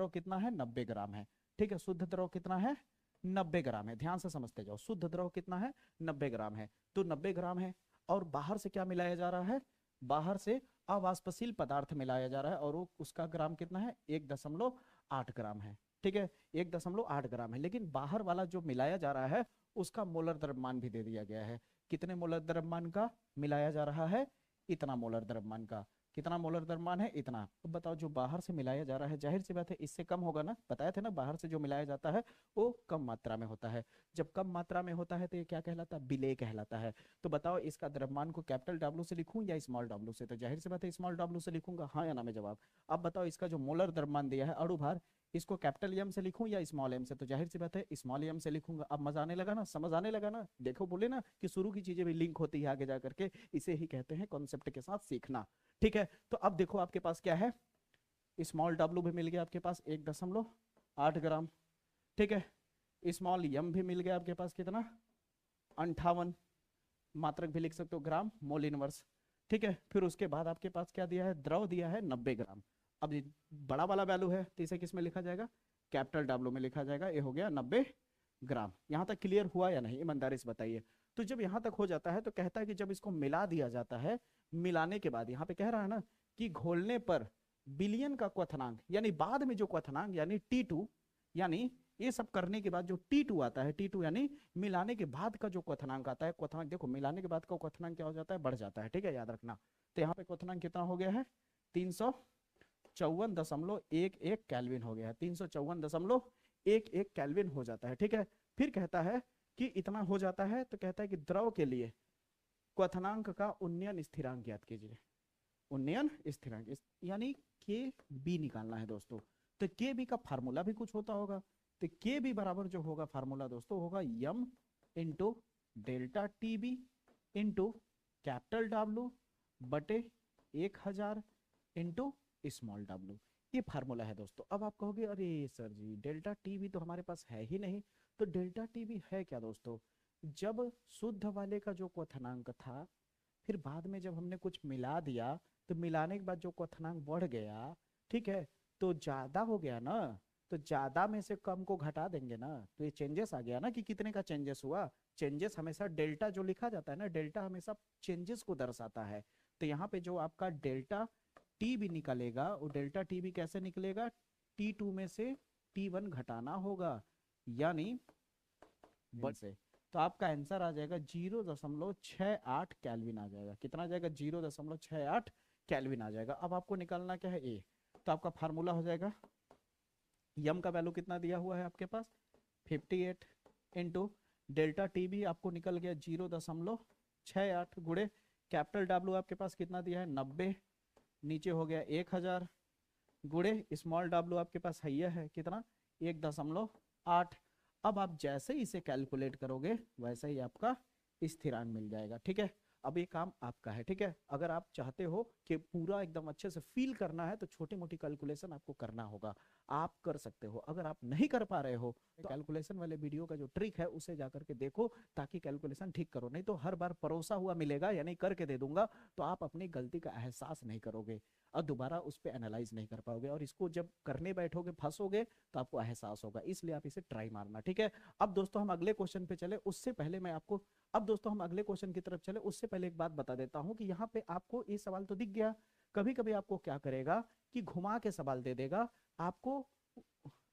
कितना है, 90 ग्राम है। ठीक है, शुद्ध द्रव कितना है, 90 ग्राम है। ध्यान से समझते जाओ, शुद्ध द्रव कितना है, 90 ग्राम है। तो 90 ग्राम है, और बाहर से क्या मिलाया जा रहा है, बाहर से अवाष्पशील पदार्थ मिलाया जा रहा है, और वो उसका ग्राम कितना है, 1.8 ग्राम है। ठीक है, 1.8 ग्राम है, लेकिन बाहर वाला जो मिलाया जा रहा है उसका मोलर द्रव्यमान भी दे दिया गया है। कितने मोलर द्रव्यमान का मिलाया जा रहा है, इतना मोलर द्रव्यमान का। कितना मोलर द्रव्यमान है, इतना। अब बताओ, जो बाहर से मिलाया जा रहा है, जाहिर सी बात है इससे कम होगा ना, बताया थे ना, बाहर से जो मिलाया जाता है वो कम मात्रा में होता है। जब कम मात्रा में होता है तो ये क्या कहलाता है, विलेय कहलाता है। तो बताओ, इसका द्रव्यमान को कैपिटल W से लिखूं या स्मॉल w से, तो जाहिर सी बात है स्मॉल w से लिखूंगा। हाँ या ना में जवाब। अब बताओ, इसका जो मोलर द्रव्यमान दिया है अणु भार, इसको कैपिटल M से लिखूं या स्मॉल m से, तो जाहिर सी बात है स्मॉल m से लिखूंगा। अब मजा आने लगा ना, समझ आने लगा ना। देखो, बोले ना कि शुरू की चीजें भी लिंक होती है आगे जा करके, इसे ही कहते हैं कॉन्सेप्ट के साथ सीखना। ठीक है, तो अब देखो आपके पास क्या है, स्मॉल w भी मिल गया आपके पास 1.8 ग्राम। ठीक है, स्मॉल m भी मिल गया आपके पास कितना, 58, मात्रक भी लिख सकते हो ग्राम मोल इनवर्स। ठीक है। फिर उसके बाद आपके पास क्या दिया है, द्रव दिया है 90 ग्राम। अब ये बड़ा वाला वैल्यू है तो इसे किस में लिखा जाएगा, कैपिटल डब्ल्यू में लिखा जाएगा। ये हो गया 90 ग्राम। यहाँ तक क्लियर हुआ या नहीं, ईमानदारी से बताइए। तो जब यहाँ तक हो जाता है तो कहता है कि जब इसको मिला दिया जाता है, मिलाने के बाद यहाँ पे कह रहा है ना कि घोलने पर विलयन का क्वथनांक, यानी बाद में जो क्वथनांक यानी T2, यानी ये सब करने के बाद जो T2 आता है, T2 यानी मिलाने के बाद का जो क्वथनांक आता है, क्वथनांक देखो मिलाने के बाद का क्वथनांक क्या हो जाता है, बढ़ जाता है। ठीक है, याद रखना। तो यहाँ पे क्वथनांक कितना हो गया है, 354.11 केल्विन हो गया है, 354.11 केल्विन हो जाता है। ठीक है। फिर कहता है कि इतना हो जाता है तो कहता है कि द्रव के लिए क्वथनांक का उन्नयन स्थिरांक ज्ञात कीजिए। उन्नयन स्थिरांक यानी के बी निकालना है दोस्तों। तो के बी का फार्मूला भी कुछ होता होगा। तो के बी बराबर जो होगा फार्मूला दोस्तों होगा M into delta T B into capital W बटे 1000 इंटू स्मॉल डब्ल्यू। ये फार्मूला है दोस्तों। अब आप कहोगे अरे sir ji delta T B तो हमारे पास है ही नहीं। तो डेल्टा टी बी है क्या दोस्तों, जब शुद्ध वाले का जो क्वथनांक था, फिर बाद में जब हमने कुछ मिला दिया तो मिलाने के बाद जो क्वथनांक बढ़ गया, ठीक है, तो ज्यादा हो गया ना, तो ज्यादा में से कम को घटा देंगे ना, तो ये चेंजेस आ गया ना कि कितने का चेंजेस हुआ। चेंजेस हमेशा डेल्टा जो लिखा जाता है ना, डेल्टा हमेशा चेंजेस को दर्शाता है। तो यहाँ पे जो आपका डेल्टा टी भी निकलेगा, वो डेल्टा टी भी कैसे निकलेगा, T2 में से T1 घटाना होगा, यानी बट से। तो आपका आंसर आ जाएगा 0.68 केल्विन आ जाएगा। कितना आ जाएगा, 0.68 केल्विन आ जाएगा। अब आपको निकालना क्या है, ए। तो आपका फार्मूला हो जाएगा, यम का वैल्यू कितना दिया हुआ है आपके पास 58 इंटू डेल्टा टी भी आपको निकल गया 0.68 गुड़े कैपिटल डब्ल्यू आपके पास कितना दिया है 90, नीचे हो गया 1000 गुड़े स्मॉल डब्ल्यू आपके पास है कितना 1.8। अब आप जैसे ही इसे कैलकुलेट करोगे वैसे ही आपका स्थिरांक मिल जाएगा। ठीक है। अब ये काम आपका है। ठीक है। अगर आप चाहते हो कि पूरा एकदम अच्छे से फील करना है तो छोटी मोटी कैलकुलेशन आपको करना होगा, आप कर सकते हो। अगर आप नहीं कर पा रहे हो तो कैलकुलेशन वाले वीडियो का जो ट्रिक है उसे जाकर के देखो, ताकि कैलकुलेशन ठीक करो। नहीं तो हर बार परोसा हुआ मिलेगा यानी करके दे दूंगा तो आप अपनी गलती का एहसास नहीं करोगे और दोबारा उस पर एनालाइज नहीं कर पाओगे, और इसको जब करने बैठोगे फंसोगे तो आपको एहसास होगा। इसलिए आप इसे ट्राई मारना। ठीक है। अब दोस्तों हम अगले क्वेश्चन पे चले उससे पहले मैं आपको, अब दोस्तों हम अगले क्वेश्चन की तरफ चले उससे पहले एक बात बता देता हूं कि यहाँ पे आपको ये सवाल तो दिख गया, कभी कभी आपको क्या करेगा कि घुमा के सवाल दे देगा, आपको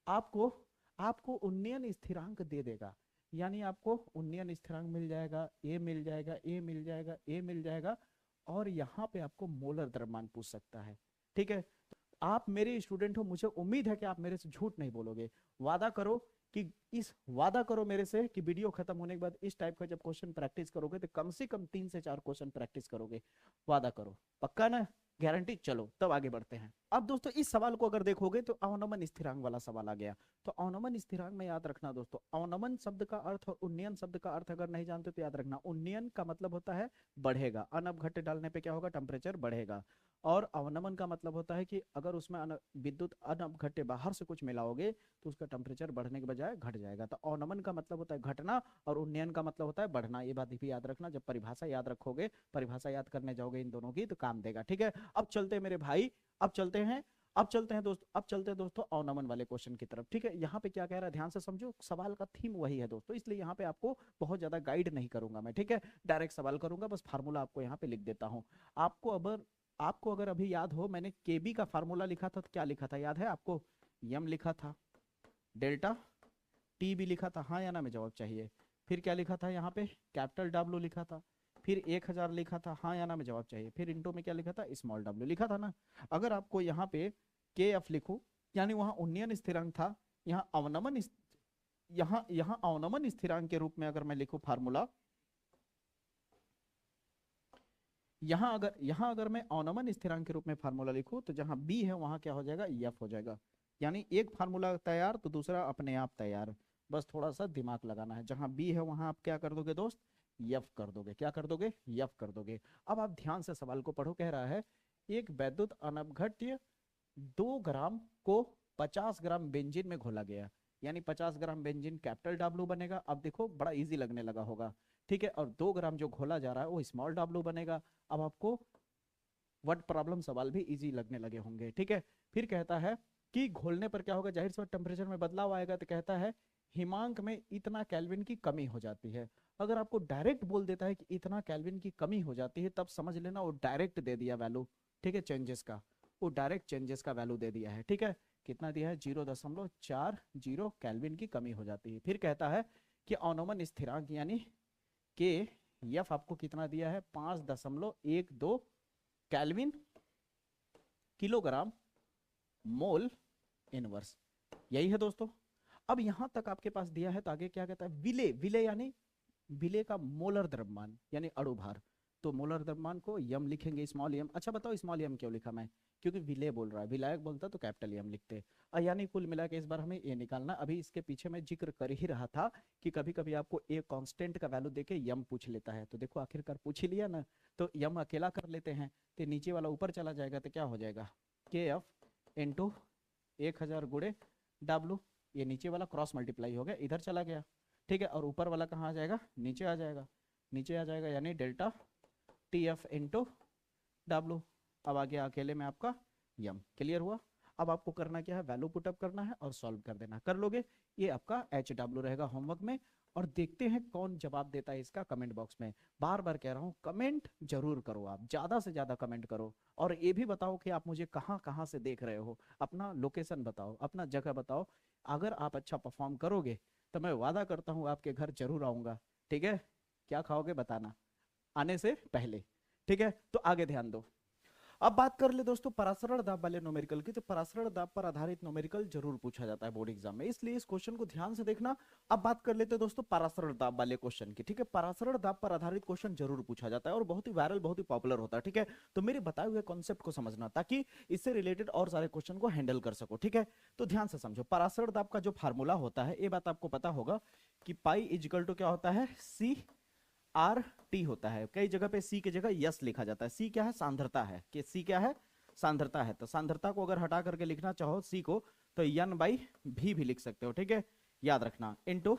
आपको आपको उन्नयन स्थिरांक दे देगा। यानी आपको उन्नयन स्थिरांक मिल जाएगा, ए मिल जाएगा, ए मिल जाएगा, ए मिल जाएगा, और यहाँ पे आपको मोलर द्रव्यमान पूछ सकता है। ठीक है। आप मेरे स्टूडेंट हो, मुझे उम्मीद है कि आप मेरे से झूठ नहीं बोलोगे। वादा करो कि वादा करो मेरे से कि वीडियो खत्म होने के बाद इस टाइप का जब क्वेश्चन प्रैक्टिस करोगे तो कम से कम 3 से 4 क्वेश्चन प्रैक्टिस करोगे। वादा करो, पक्का ना, गारंटी। चलो तब आगे बढ़ते हैं। अब दोस्तों इस सवाल को अगर देखोगे तो अवनमन स्थिरांक वाला सवाल आ गया। तो अवनमन स्थिरांक में याद रखना दोस्तों, अवनमन शब्द का अर्थ और उन्नयन शब्द का अर्थ अगर नहीं जानते तो याद रखना, उन्नयन का मतलब होता है बढ़ेगा, अनअपघट्य डालने पे क्या होगा, टेम्परेचर बढ़ेगा। और अवनमन का मतलब होता है कि अगर उसमें विद्युत अनअपघट्य बाहर से कुछ मिलाओगे तो उसका टेम्परेचर बढ़ने के बजाय घट जाएगा। तो अवनमन का मतलब होता है घटना और उन्नयन का मतलब होता है बढ़ना। ये बात भी याद रखना, जब परिभाषा याद रखोगे, परिभाषा याद करने जाओगे इन दोनों की तो काम देगा। ठीक है। अब चलते हैं मेरे भाई, अब चलते हैं दोस्तों अवनमन वाले क्वेश्चन की तरफ। ठीक है। यहाँ पे क्या कह रहा है ध्यान से समझो, सवाल का थीम वही है दोस्तों, इसलिए यहाँ पे आपको बहुत ज्यादा गाइड नहीं करूंगा मैं। ठीक है। डायरेक्ट सवाल करूंगा, बस फार्मूला आपको यहाँ पे लिख देता हूँ। आपको अगर अभी याद हो, मैंने केबी का फार्मूला लिखा था तो क्या लिखा था याद है आपको, यम लिखा था, डेल्टा टी भी लिखा था, हाँ या ना में जवाब चाहिए। फिर क्या लिखा था यहाँ पे, कैपिटल डब्ल्यू लिखा था, फिर 1000 लिखा था, हाँ या ना में जवाब चाहिए। फिर इंटू में क्या लिखा था, स्मॉल डब्ल्यू लिखा था ना। अगर आपको यहाँ पे के एफ लिखूं, यानी वहां उन्नयन स्थिरांक था, यहाँ अवनमन, यहाँ अवनमन स्थिरांक के रूप में अगर मैं लिखूं फार्मूला, यहाँ अगर मैं अवनमन स्थिरांक के रूप में फार्मूला लिखूं तो जहां बी है वहां क्या हो जाएगा, एफ हो जाएगा। यानी एक फार्मूला तैयार तो दूसरा अपने आप तैयार, बस थोड़ा सा दिमाग लगाना है। जहां बी है वहां आप क्या कर दोगे दोस्त, यफ कर दोगे। क्या कर दोगे, यफ कर दोगे। अब आप ध्यान से सवाल को पढ़ो। कह रहा है एक वैद्युत अनअपघट्य 2 ग्राम को 50 ग्राम बेंजीन में घोला गया, यानी 50 ग्राम बेंजीन कैपिटल डब्ल्यू बनेगा। अब देखो बड़ा इजी लगने लगा होगा। ठीक है। और 2 ग्राम जो घोला जा रहा है वो स्मॉल डब्ल्यू बनेगा। अब आपको वर्ड प्रॉब्लम सवाल भी इजी लगने लगे होंगे। ठीक है, फिर कहता है कि घोलने पर क्या होगा, जाहिर सी बात टेम्परेचर में बदलाव आएगा। तो कहता है हिमांक में इतना केल्विन की कमी हो जाती है। अगर आपको डायरेक्ट बोल देता है कि इतना केल्विन की कमी हो जाती है, तब समझ लेना वो डायरेक्ट दे दिया वैल्यू। ठीक है, चेंजेस का, वो डायरेक्ट चेंजेस का वैल्यू दे दिया है। ठीक है, कितना दिया है, 0.40 केल्विन की कमी हो जाती है। फिर कहता है कि अवनमन स्थिरांक यानी के एफ आपको कितना दिया है, 5.12 केल्विन किलोग्राम मोल इनवर्स। यही है दोस्तों। अब यहां तक आपके पास दिया है, तो आगे क्या कहता है, विले, विले यानी विले का मोलर द्रव्यमान यानी अणुभार। तो मोलर द्रव्यमान को यम लिखेंगे, स्मॉल यम। अच्छा बताओ स्मॉल यम क्यों लिखा मैं, क्योंकि विले बोल रहा है, विलायक बोलता तो कैपिटल यम लिखते। यानी कुल मिला के इस बार हमें ये निकालना। अभी इसके पीछे मैं जिक्र कर ही रहा था कि कभी कभी आपको एक कांस्टेंट का वैल्यू देके यम पूछ लेता है। तो देखो आखिरकार पूछ ही लिया ना, तो यम अकेला कर लेते हैं, तो नीचे वाला ऊपर चला जाएगा। तो क्या हो जाएगा, के एफ इंटू 1000 गुणे डब्लू। ये नीचे वाला क्रॉस मल्टीप्लाई हो गया, इधर चला गया। ठीक है, और ऊपर वाला कहाँ आ जाएगा, नीचे आ जाएगा, नीचे आ जाएगा, यानी delta T F into W. अब आ गया अकेले में आपका यम। क्लियर हुआ। अब आपको करना क्या है, वैल्यू पुटअप करना है और सॉल्व कर देना। कर लोगे, ये आपका एच डब्ल्यू रहेगा होमवर्क में। और देखते हैं कौन जवाब देता है इसका कमेंट बॉक्स में। बार बार कह रहा हूं, कमेंट जरूर करो, आप ज्यादा से ज्यादा कमेंट करो। और ये भी बताओ कि आप मुझे कहाँ कहाँ से देख रहे हो, अपना लोकेशन बताओ, अपना जगह बताओ। अगर आप अच्छा परफॉर्म करोगे तो मैं वादा करता हूँ आपके घर जरूर आऊंगा। ठीक है, क्या खाओगे बताना आने से पहले। ठीक है, तो आगे ध्यान दो। अब बात कर ले दोस्तों परासरण दाब वाले न्यूमेरिकल की। तो परासरण दाब पर आधारित न्यूमेरिकल जरूर पूछा जाता है बोर्ड एग्जाम में, इसलिए इस क्वेश्चन को ध्यान से देखना। अब बात कर लेते हैं दोस्तों परासरण दाब वाले क्वेश्चन की। ठीक है, परासरण दाब पर आधारित क्वेश्चन जरूर पूछा जाता है और बहुत ही वायरल, बहुत ही पॉपुलर होता है। ठीक है, तो मेरे बताए हुए कॉन्सेप्ट को समझना ताकि इससे रिलेटेड और सारे क्वेश्चन को हैंडल कर सको। ठीक है, तो ध्यान से समझो। परासरण दाब का जो फार्मूला होता है, ये बात आपको पता होगा कि पाई इजिकल टू क्या होता है, सी आर टी होता है। कई जगह पे सी की जगह यस लिखा जाता है। सी क्या है, सांद्रता है। कि सी क्या है, सांद्रता है। तो सांद्रता को अगर हटा करके लिखना चाहो सी को, तो एन बाई भी लिख सकते हो। ठीक है, याद रखना, इनटू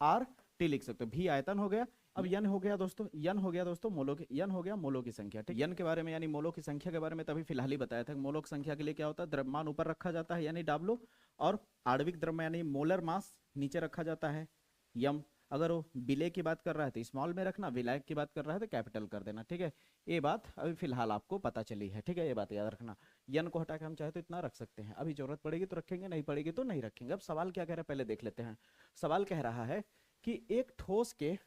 आर टी लिख सकते हो। भी आयतन हो गया। अब यन हो गया दोस्तों, यन हो गया दोस्तों मोलो की, यन हो गया मोलो की संख्या। ठीक, यन के बारे में यानी मोलो की संख्या के बारे में तभी फिलहाल ही बताया था। मोलो की संख्या के लिए क्या होता है, द्रव्यमान ऊपर रखा जाता है यानी डब्ल्यू, और आणविक द्रव्यमान यानी मोलर मास नीचे रखा जाता है यम। अगर वो विलय की बात कर रहा है तो स्मॉल में रखना, विलायक की बात कर रहा है तो कैपिटल कर देना। ठीक है, ये बात अभी फिलहाल आपको पता चली है। ठीक है, ये बात याद रखना। यन को हटा के हम चाहे तो इतना रख सकते हैं, अभी जरूरत पड़ेगी तो रखेंगे, नहीं पड़ेगी तो नहीं रखेंगे। अब सवाल क्या कह रहा है पहले देख लेते हैं। सवाल कह रहा है कि एक ठोस के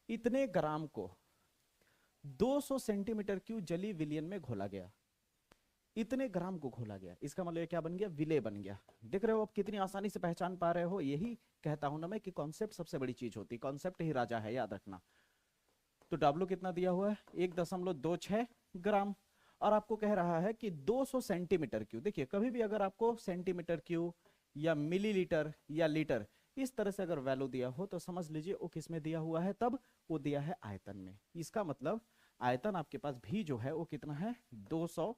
इतने ग्राम को 200 सेंटीमीटर क्यूब जलीय विलयन में घोला गया। इतने ग्राम को घोला गया, इसका मतलब क्या बन गया, विलेय बन गया। देख रहे हो आप कितनी आसानी से पहचान पा रहे हो। यही कहता हूं ना मैं कि कॉन्सेप्ट सबसे बड़ी चीज होती है, कॉन्सेप्ट ही राजा है, याद रखना। तो डब्ल्यू कितना दिया हुआ है, 1.26 ग्राम। और आपको कह रहा है कि 200 सेंटीमीटर क्यूब। देखिए कभी भी अगर आपको सेंटीमीटर क्यूब या मिलीलीटर या लीटर इस तरह से अगर वैल्यू दिया हो, तो समझ लीजिए वो किस में दिया हुआ है, तब वो दिया है आयतन में। इसका मतलब आयतन आपके पास भी जो है वो कितना है, 200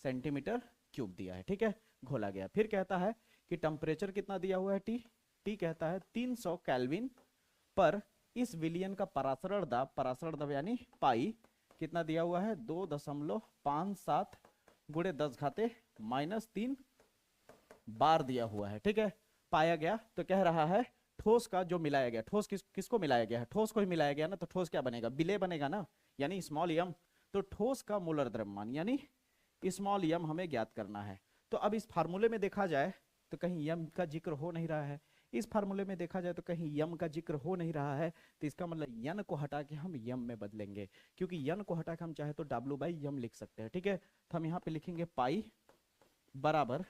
सेंटीमीटर क्यूब दिया है। ठीक है, घोला गया। फिर कहता है कि टेम्परेचर कितना दिया हुआ है, टी। टी कहता है 300 केल्विन पर इस विलयन का परासरण दाब यानी पाई कितना दिया हुआ है, 2.57 गुणे 10⁻³ बार दिया हुआ है। ठीक है, पाया गया। तो कह रहा है ठोस का जो मिलाया गया, ठोस किसको मिलाया गया है, ठोस को ही मिलाया गया ना, तो ठोस क्या बनेगा, विलेय बनेगा ना, यानी स्मॉल यम। तो ठोस का मोलर द्रव्यमान यानी स्मॉल यम हमें ज्ञात करना है। तो अब इस फार्मूले में देखा जाए तो कहीं यम का जिक्र हो नहीं रहा है, इस फार्मूले में देखा जाए तो कहीं यम का जिक्र हो नहीं रहा है। तो इसका मतलब यन को हटा के हम यम में बदलेंगे, क्योंकि यन को हटा के हम चाहे तो डब्ल्यू बाई यम लिख सकते हैं। ठीक है, तो हम यहाँ पे लिखेंगे पाई बराबर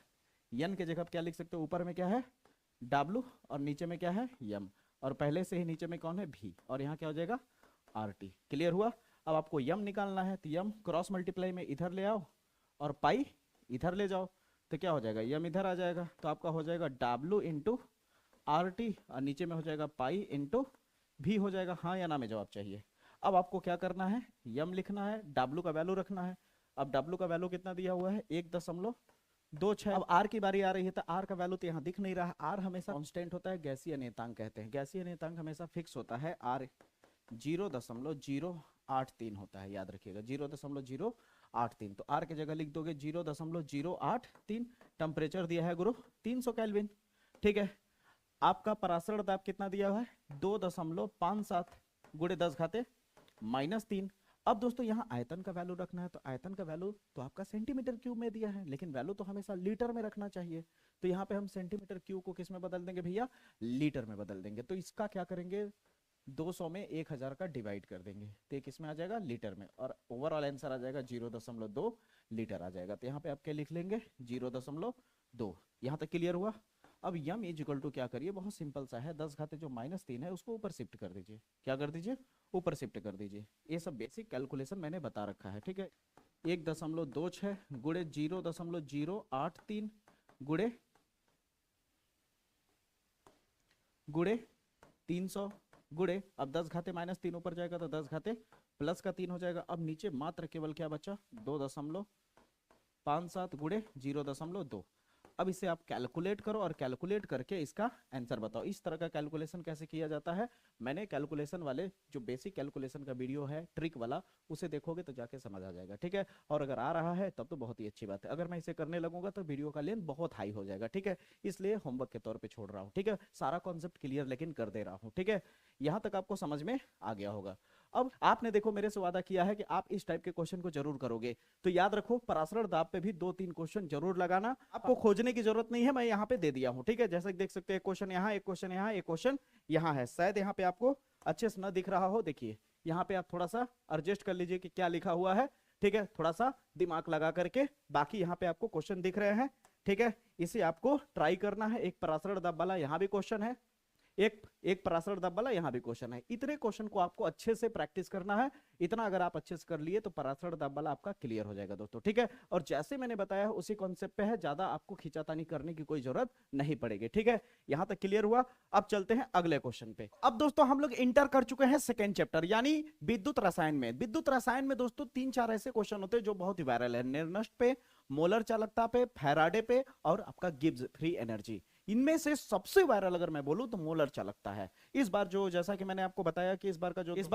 यन के जगह क्या लिख सकते हो, ऊपर में क्या है डब्ल्यू और नीचे में क्या है यम, और पहले से ही नीचे में कौन है भी, और यहाँ क्या हो जाएगा आर टी। क्लियर हुआ। अब आपको यम निकालना है, तो यम क्रॉस मल्टीप्लाई में इधर ले आओ और पाई इधर ले जाओ, तो क्या हो जाएगा, यम इधर आ जाएगा। तो आपका हो जाएगा डब्ल्यू इंटू आर टी, और नीचे में हो जाएगा पाई इंटू भी हो जाएगा। हाँ या ना में जवाब चाहिए। अब आपको क्या करना है, यम लिखना है, डब्ल्यू का वैल्यू रखना है। अब डब्ल्यू का वैल्यू कितना दिया हुआ है, 1.26। अब आर की बारी आ रही है, तो आर का वैल्यू तो यहाँ दिख नहीं रहा। आर हमेशा कांस्टेंट होता है, गैसीय नियतांक कहते हैं। गैसीय नियतांक हमेशा फिक्स होता है। आर 0.083 होता है, याद रखिएगा 0.083 0.083। तो आर की जगह लिख दोगे 0.083। टेम्परेचर दिया है गुरु 300 केल्विन। ठीक है, आपका परासरण दाब कितना दिया हुआ है 2.57 गुणे 10 घाते -3। अब दोस्तों यहाँ आयतन का वैल्यू रखना है, तो आयतन का वैल्यू तो आपका सेंटीमीटर क्यूब में दिया है, लेकिन वैल्यू तो हमेशा लीटर में रखना चाहिए। तो यहाँ पे हम सेंटीमीटर क्यूब को किस में बदल देंगे भैया, लीटर में बदल देंगे। तो इसका क्या करेंगे 200 में 1000 का डिवाइड कर देंगे, तो ये किस में आ जाएगा लीटर में, और ओवरऑल आंसर आ जाएगा 0.2 लीटर आ जाएगा। तो यहाँ पे आप क्या लिख लेंगे 0.2। यहाँ तक क्लियर हुआ। अब यम इज इक्वल टू क्या करिए, बहुत सिंपल सा है, 10 घाते जो -3 है उसको ऊपर शिफ्ट कर दीजिए। क्या कर दीजिए, ऊपर शिफ्ट कर दीजिए। ये सब बेसिक कैलकुलेशन मैंने बता रखा है। ठीक है, 1.26 गुणे 0.083 गुणे 300 गुणे, अब 10 घाते -3 ऊपर जाएगा तो 10 घाते प्लस का 3 हो जाएगा। अब नीचे मात्र केवल क्या बचा 2.57 गुणे 0.2। अब इसे आप कैलकुलेट करो और कैलकुलेट करके इसका आंसर बताओ। इस तरह का कैलकुलेशन कैसे किया जाता है, मैंने कैलकुलेशन वाले जो बेसिक कैलकुलेशन का वीडियो है ट्रिक वाला, उसे देखोगे तो जाके समझ आ जाएगा। ठीक है, और अगर आ रहा है तब तो बहुत ही अच्छी बात है, अगर मैं इसे करने लगूंगा तो वीडियो का लेंथ बहुत हाई हो जाएगा। ठीक है, इसलिए होमवर्क के तौर पर छोड़ रहा हूँ। ठीक है, सारा कॉन्सेप्ट क्लियर लेकिन कर दे रहा हूँ। ठीक है, यहाँ तक आपको समझ में आ गया होगा। अब आपने देखो मेरे से वादा किया है कि आप इस टाइप के क्वेश्चन को जरूर करोगे, तो याद रखो परासरण दाब पे भी 2-3 क्वेश्चन जरूर लगाना। आपको खोजने की जरूरत नहीं है, मैं यहाँ पे दे दिया हूँ। ठीक है, जैसे देख सकते हैं एक क्वेश्चन यहाँ, एक क्वेश्चन यहाँ, एक क्वेश्चन यहाँ है। शायद यहाँ पे आपको अच्छे से न दिख रहा हो, देखिए यहाँ पे आप थोड़ा सा एडजस्ट कर लीजिए कि क्या लिखा हुआ है। ठीक है, थोड़ा सा दिमाग लगा करके, बाकी यहाँ पे आपको क्वेश्चन दिख रहे हैं। ठीक है, इसे आपको ट्राई करना है। एक परासरण दाब वाला यहाँ भी क्वेश्चन है, एक परासरण दाब वाला यहाँ भी क्वेश्चन है। इतने क्वेश्चन को आपको अच्छे से प्रैक्टिस करना है। इतना अगर आप अच्छे से कर लिए तो परासरण दाब वाला आपका क्लियर हो जाएगा दोस्तों। ठीक है, और जैसे मैंने बताया उसी कॉन्सेप्ट पे है, ज्यादा आपको खींचातानी करने की कोई जरूरत नहीं पड़ेगी। ठीक है, यहाँ तक क्लियर हुआ। अब चलते हैं अगले क्वेश्चन पे। अब दोस्तों हम लोग इंटर कर चुके हैं सेकेंड चैप्टर यानी विद्युत रसायन में। विद्युत रसायन में दोस्तों 3-4 ऐसे क्वेश्चन होते हैं जो बहुत ही वायरल है, निर्नष्ट पे, मोलर चालकता पे, फैराडे पे और आपका गिब्स फ्री एनर्जी। इनमें से सबसे वायरल अगर मैं बोलूं तो मोलर चालकता है। इस बार जो, जैसा कि मैंने आपको बताया कि इस बार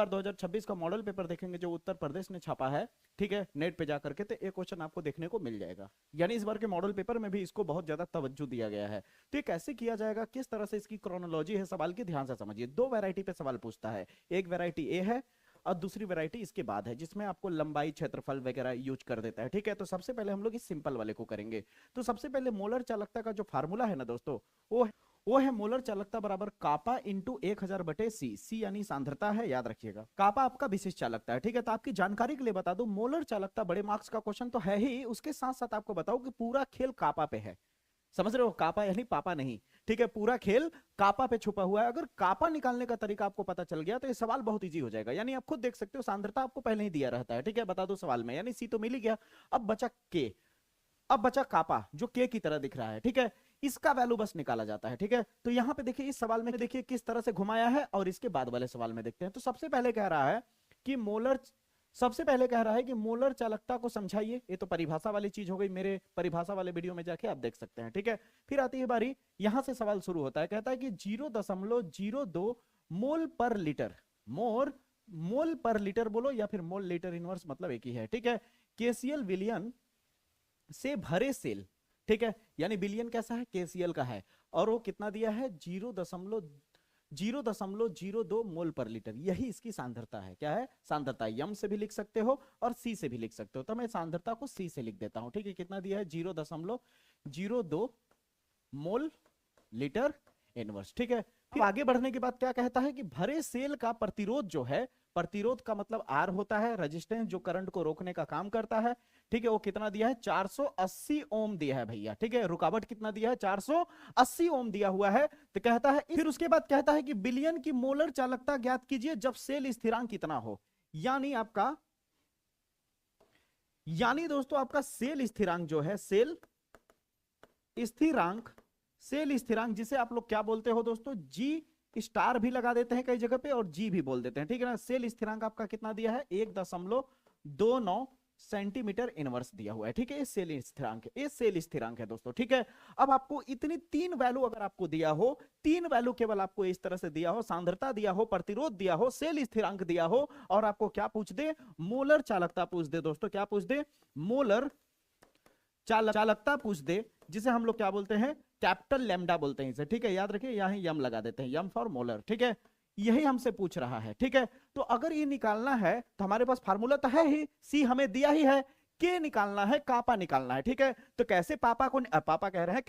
2026 का मॉडल पेपर देखेंगे जो उत्तर प्रदेश ने छापा है, ठीक है, नेट पे जाकर के, तो एक क्वेश्चन आपको देखने को मिल जाएगा। यानी इस बार के मॉडल पेपर में भी इसको बहुत ज्यादा तवज्जो दिया गया है। तो ये कैसे किया जाएगा, किस तरह से इसकी क्रोनोलॉजी है सवाल की, ध्यान से समझिए। 2 वैरायटी पे सवाल पूछता है, एक वैरायटी ए है और दूसरी वैरायटी इसके बाद है, जिसमें आपको लंबाई, क्षेत्रफल वगैरह यूज कर देता है। ठीक है, तो सबसे पहले हम लोग इस सिंपल वाले को करेंगे। तो सबसे पहले मोलर चालकता का जो फार्मूला है ना दोस्तों, वो है मोलर चालकता बराबर कापा इंटू 1000/c। सी यानी सांद्रता है, याद रखिएगा। कापा आपका विशिष्ट चालकता है। ठीक है, तो आपकी जानकारी के लिए बता दूं, मोलर चालकता बड़े मार्क्स का क्वेश्चन तो है ही, उसके साथ साथ आपको बताओ कि पूरा खेल कापा पे है। समझ रहे हो, कापा यानी पापा नहीं। ठीक है, पूरा खेल कापा पे छुपा हुआ है। अगर कापा निकालने का तरीका आपको पता चल गया तो ये सवाल बहुत इजी हो जाएगा। यानी आप खुद देख सकते हो सांद्रता आपको पहले ही दिया रहता है। ठीक है, बता दो सवाल में, यानी सी तो मिल ही गया। अब बचा के, अब बचा कापा जो के की तरह दिख रहा है। ठीक है, इसका वैल्यू बस निकाला जाता है। ठीक है, तो यहां पे देखिए इस सवाल में देखिए किस तरह से घुमाया है, और इसके बाद वाले सवाल में देखते हैं। तो सबसे पहले कह रहा है कि मोलर चालकता को समझाइए। ये तो परिभाषा वाली चीज हो गई, मेरे परिभाषा वाले वीडियो में जाके आप देख सकते हैं। ठीक है, फिर आती है बारी, यहां से सवाल शुरू होता है, कहता है कि 0.02 मोल पर लीटर, मोल पर लीटर बोलो या फिर मोल लीटर इनवर्स, मतलब एक ही है। ठीक है, केसीएल विलियन से भरे सेल। ठीक है, यानी बिलियन कैसा है, केसीएल का है, और वो कितना दिया है 0.02 मोल पर लीटर। यही इसकी सांद्रता है। क्या है, सांद्रता। यम से भी लिख सकते हो और सी से भी लिख सकते हो, तो मैं सांद्रता को सी से लिख देता हूं। ठीक है, कितना दिया है 0.02 मोल लीटर इनवर्स। ठीक है, फिर आगे बढ़ने के बाद क्या कहता है कि भरे सेल का प्रतिरोध जो है, प्रतिरोध का मतलब आर होता है, रेजिस्टेंस जो करंट को रोकने का काम करता है। ठीक है, वो कितना दिया है 480 ओम दिया है भैया। ठीक है, रुकावट कितना दिया है 480 ओम दिया हुआ है। तो कहता है, फिर उसके बाद कहता है कि बिलियन की मोलर चालकता ज्ञात कीजिए जब सेल स्थिरांक कितना हो। यानी दोस्तों आपका सेल स्थिरांक जो है, सेल स्थिरांक जिसे आप लोग क्या बोलते हो दोस्तों, जी स्टार भी लगा देते हैं कई जगह पे और जी भी बोल देते हैं। ठीक है ना, सेल स्थिरांक आपका कितना दिया है 1.29 सेंटीमीटर इनवर्स दिया हुआ है, ठीक है। ये सेल स्थिरांक है, ये सेल स्थिरांक है दोस्तों, ठीक है। अब आपको इतनी तीन वैल्यू अगर आपको दिया हो, तीन वैल्यू केवल आपको इस तरह से दिया हो, सांद्रता दिया हो, प्रतिरोध दिया हो, सेल स्थिरांक दिया हो, और आपको क्या पूछ दे, मोलर चालकता पूछ दे दोस्तों, क्या पूछ दे, मोलर चालकता पूछ दे, जिसे हम लोग क्या बोलते हैं, कैपिटल लैम्डा बोलते हैं इसे, ठीक है। याद रखिए यहां यम लगा देते हैं, यम फॉर मोलर, ठीक है। यही हमसे पूछ रहा है, ठीक है। तो अगर ये निकालना है तो हमारे पास फार्मूला तो है ही, सी हमें दिया ही है, के निकालना है, कापा निकालना है, ठीक है। तो कैसे पापा कह रहे हैं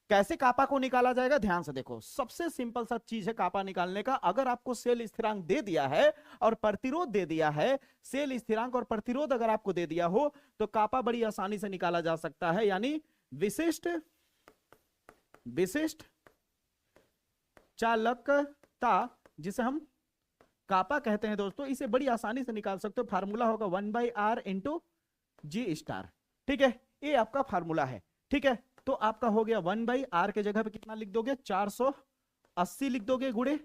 कैसे कापा को निकाला जाएगा, ध्यान से देखो। सबसे सिंपल सा चीज है कापा निकालने का। अगर आपको सेल स्थिरांक दे दिया है और प्रतिरोध दे दिया है, सेल स्थिरांक और प्रतिरोध अगर आपको दे दिया हो, तो कापा बड़ी आसानी से निकाला जा सकता है, यानी विशिष्ट चालकता, जिसे हम कापा कहते हैं दोस्तों, इसे बड़ी आसानी से निकाल सकते हो। फार्मूला होगा 1/r इंटू जी स्टार, ठीक है। ये आपका फार्मूला है, ठीक है। तो आपका हो गया 1/r के जगह पे कितना लिख दोगे, 480 लिख दोगे, गुणे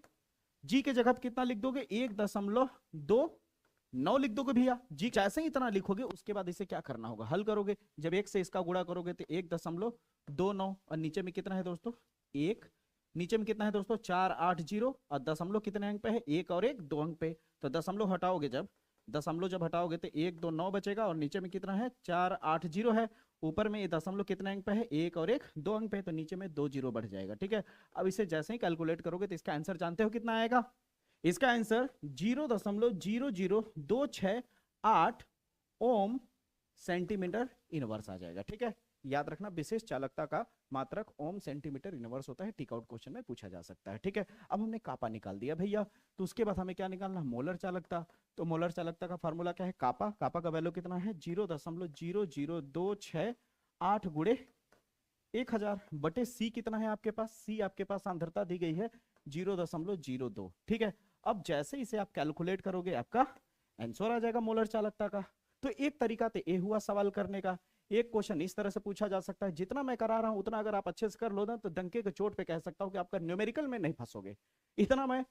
जी के जगह पे कितना लिख दोगे, 1.29 लिख दोगे भैया। जी जैसे ही इतना लिखोगे उसके बाद इसे क्या करना होगा, हल करोगे। जब एक से इसका गुणा करोगे तो 1.29, और नीचे में कितना है दोस्तों, एक, नीचे में कितना है दोस्तों, 480, और दशमलव कितने अंक पे है, एक और एक 2 अंक पे। तो दशमलव हटाओगे, जब हटाओगे तो 129 बचेगा, और नीचे में कितना है, 480 है। ऊपर में ये दशमलव कितने अंक पे है, एक और एक 2 अंक पे, तो नीचे में 2 जीरो बढ़ जाएगा, ठीक है। अब इसे जैसे ही कैलकुलेट करोगे तो इसका आंसर जानते हो कितना आएगा, इसका आंसर 0.00268 ओम सेंटीमीटर इनवर्स आ जाएगा, ठीक है। याद रखना, विशेष चालकता का मात्रक ओम सेंटीमीटर इनवर्स होता है, टिक आउट क्वेश्चन में पूछा जा सकता है, ठीक है। अब हमने कापा निकाल दिया भैया, तो उसके बाद हमें क्या निकालना, मोलर चालकता। तो मोलर चालकता का फार्मूला क्या है, कापा का वैल्यू कितना है, 0.00268 गुणे 1000 बटे सी कितना है आपके पास, सी आपके पास सांद्रता दी गई है 0.02, ठीक है। अब जैसे इसे आप कैलकुलेट करोगे आपका आंसर आ जाएगा मोलर चालकता का। तो एक तरीका तो ये हुआ सवाल करने का। एक क्वेश्चन इस तरह से पूछा जा सकता है, जितना मैं करा रहा हूं उतना अगर आप अच्छे से कर लो ना, तो डंके के चोट पे कह सकता हूं कि आपका न्यूमेरिकल में नहीं फंसोगे। इतना मैं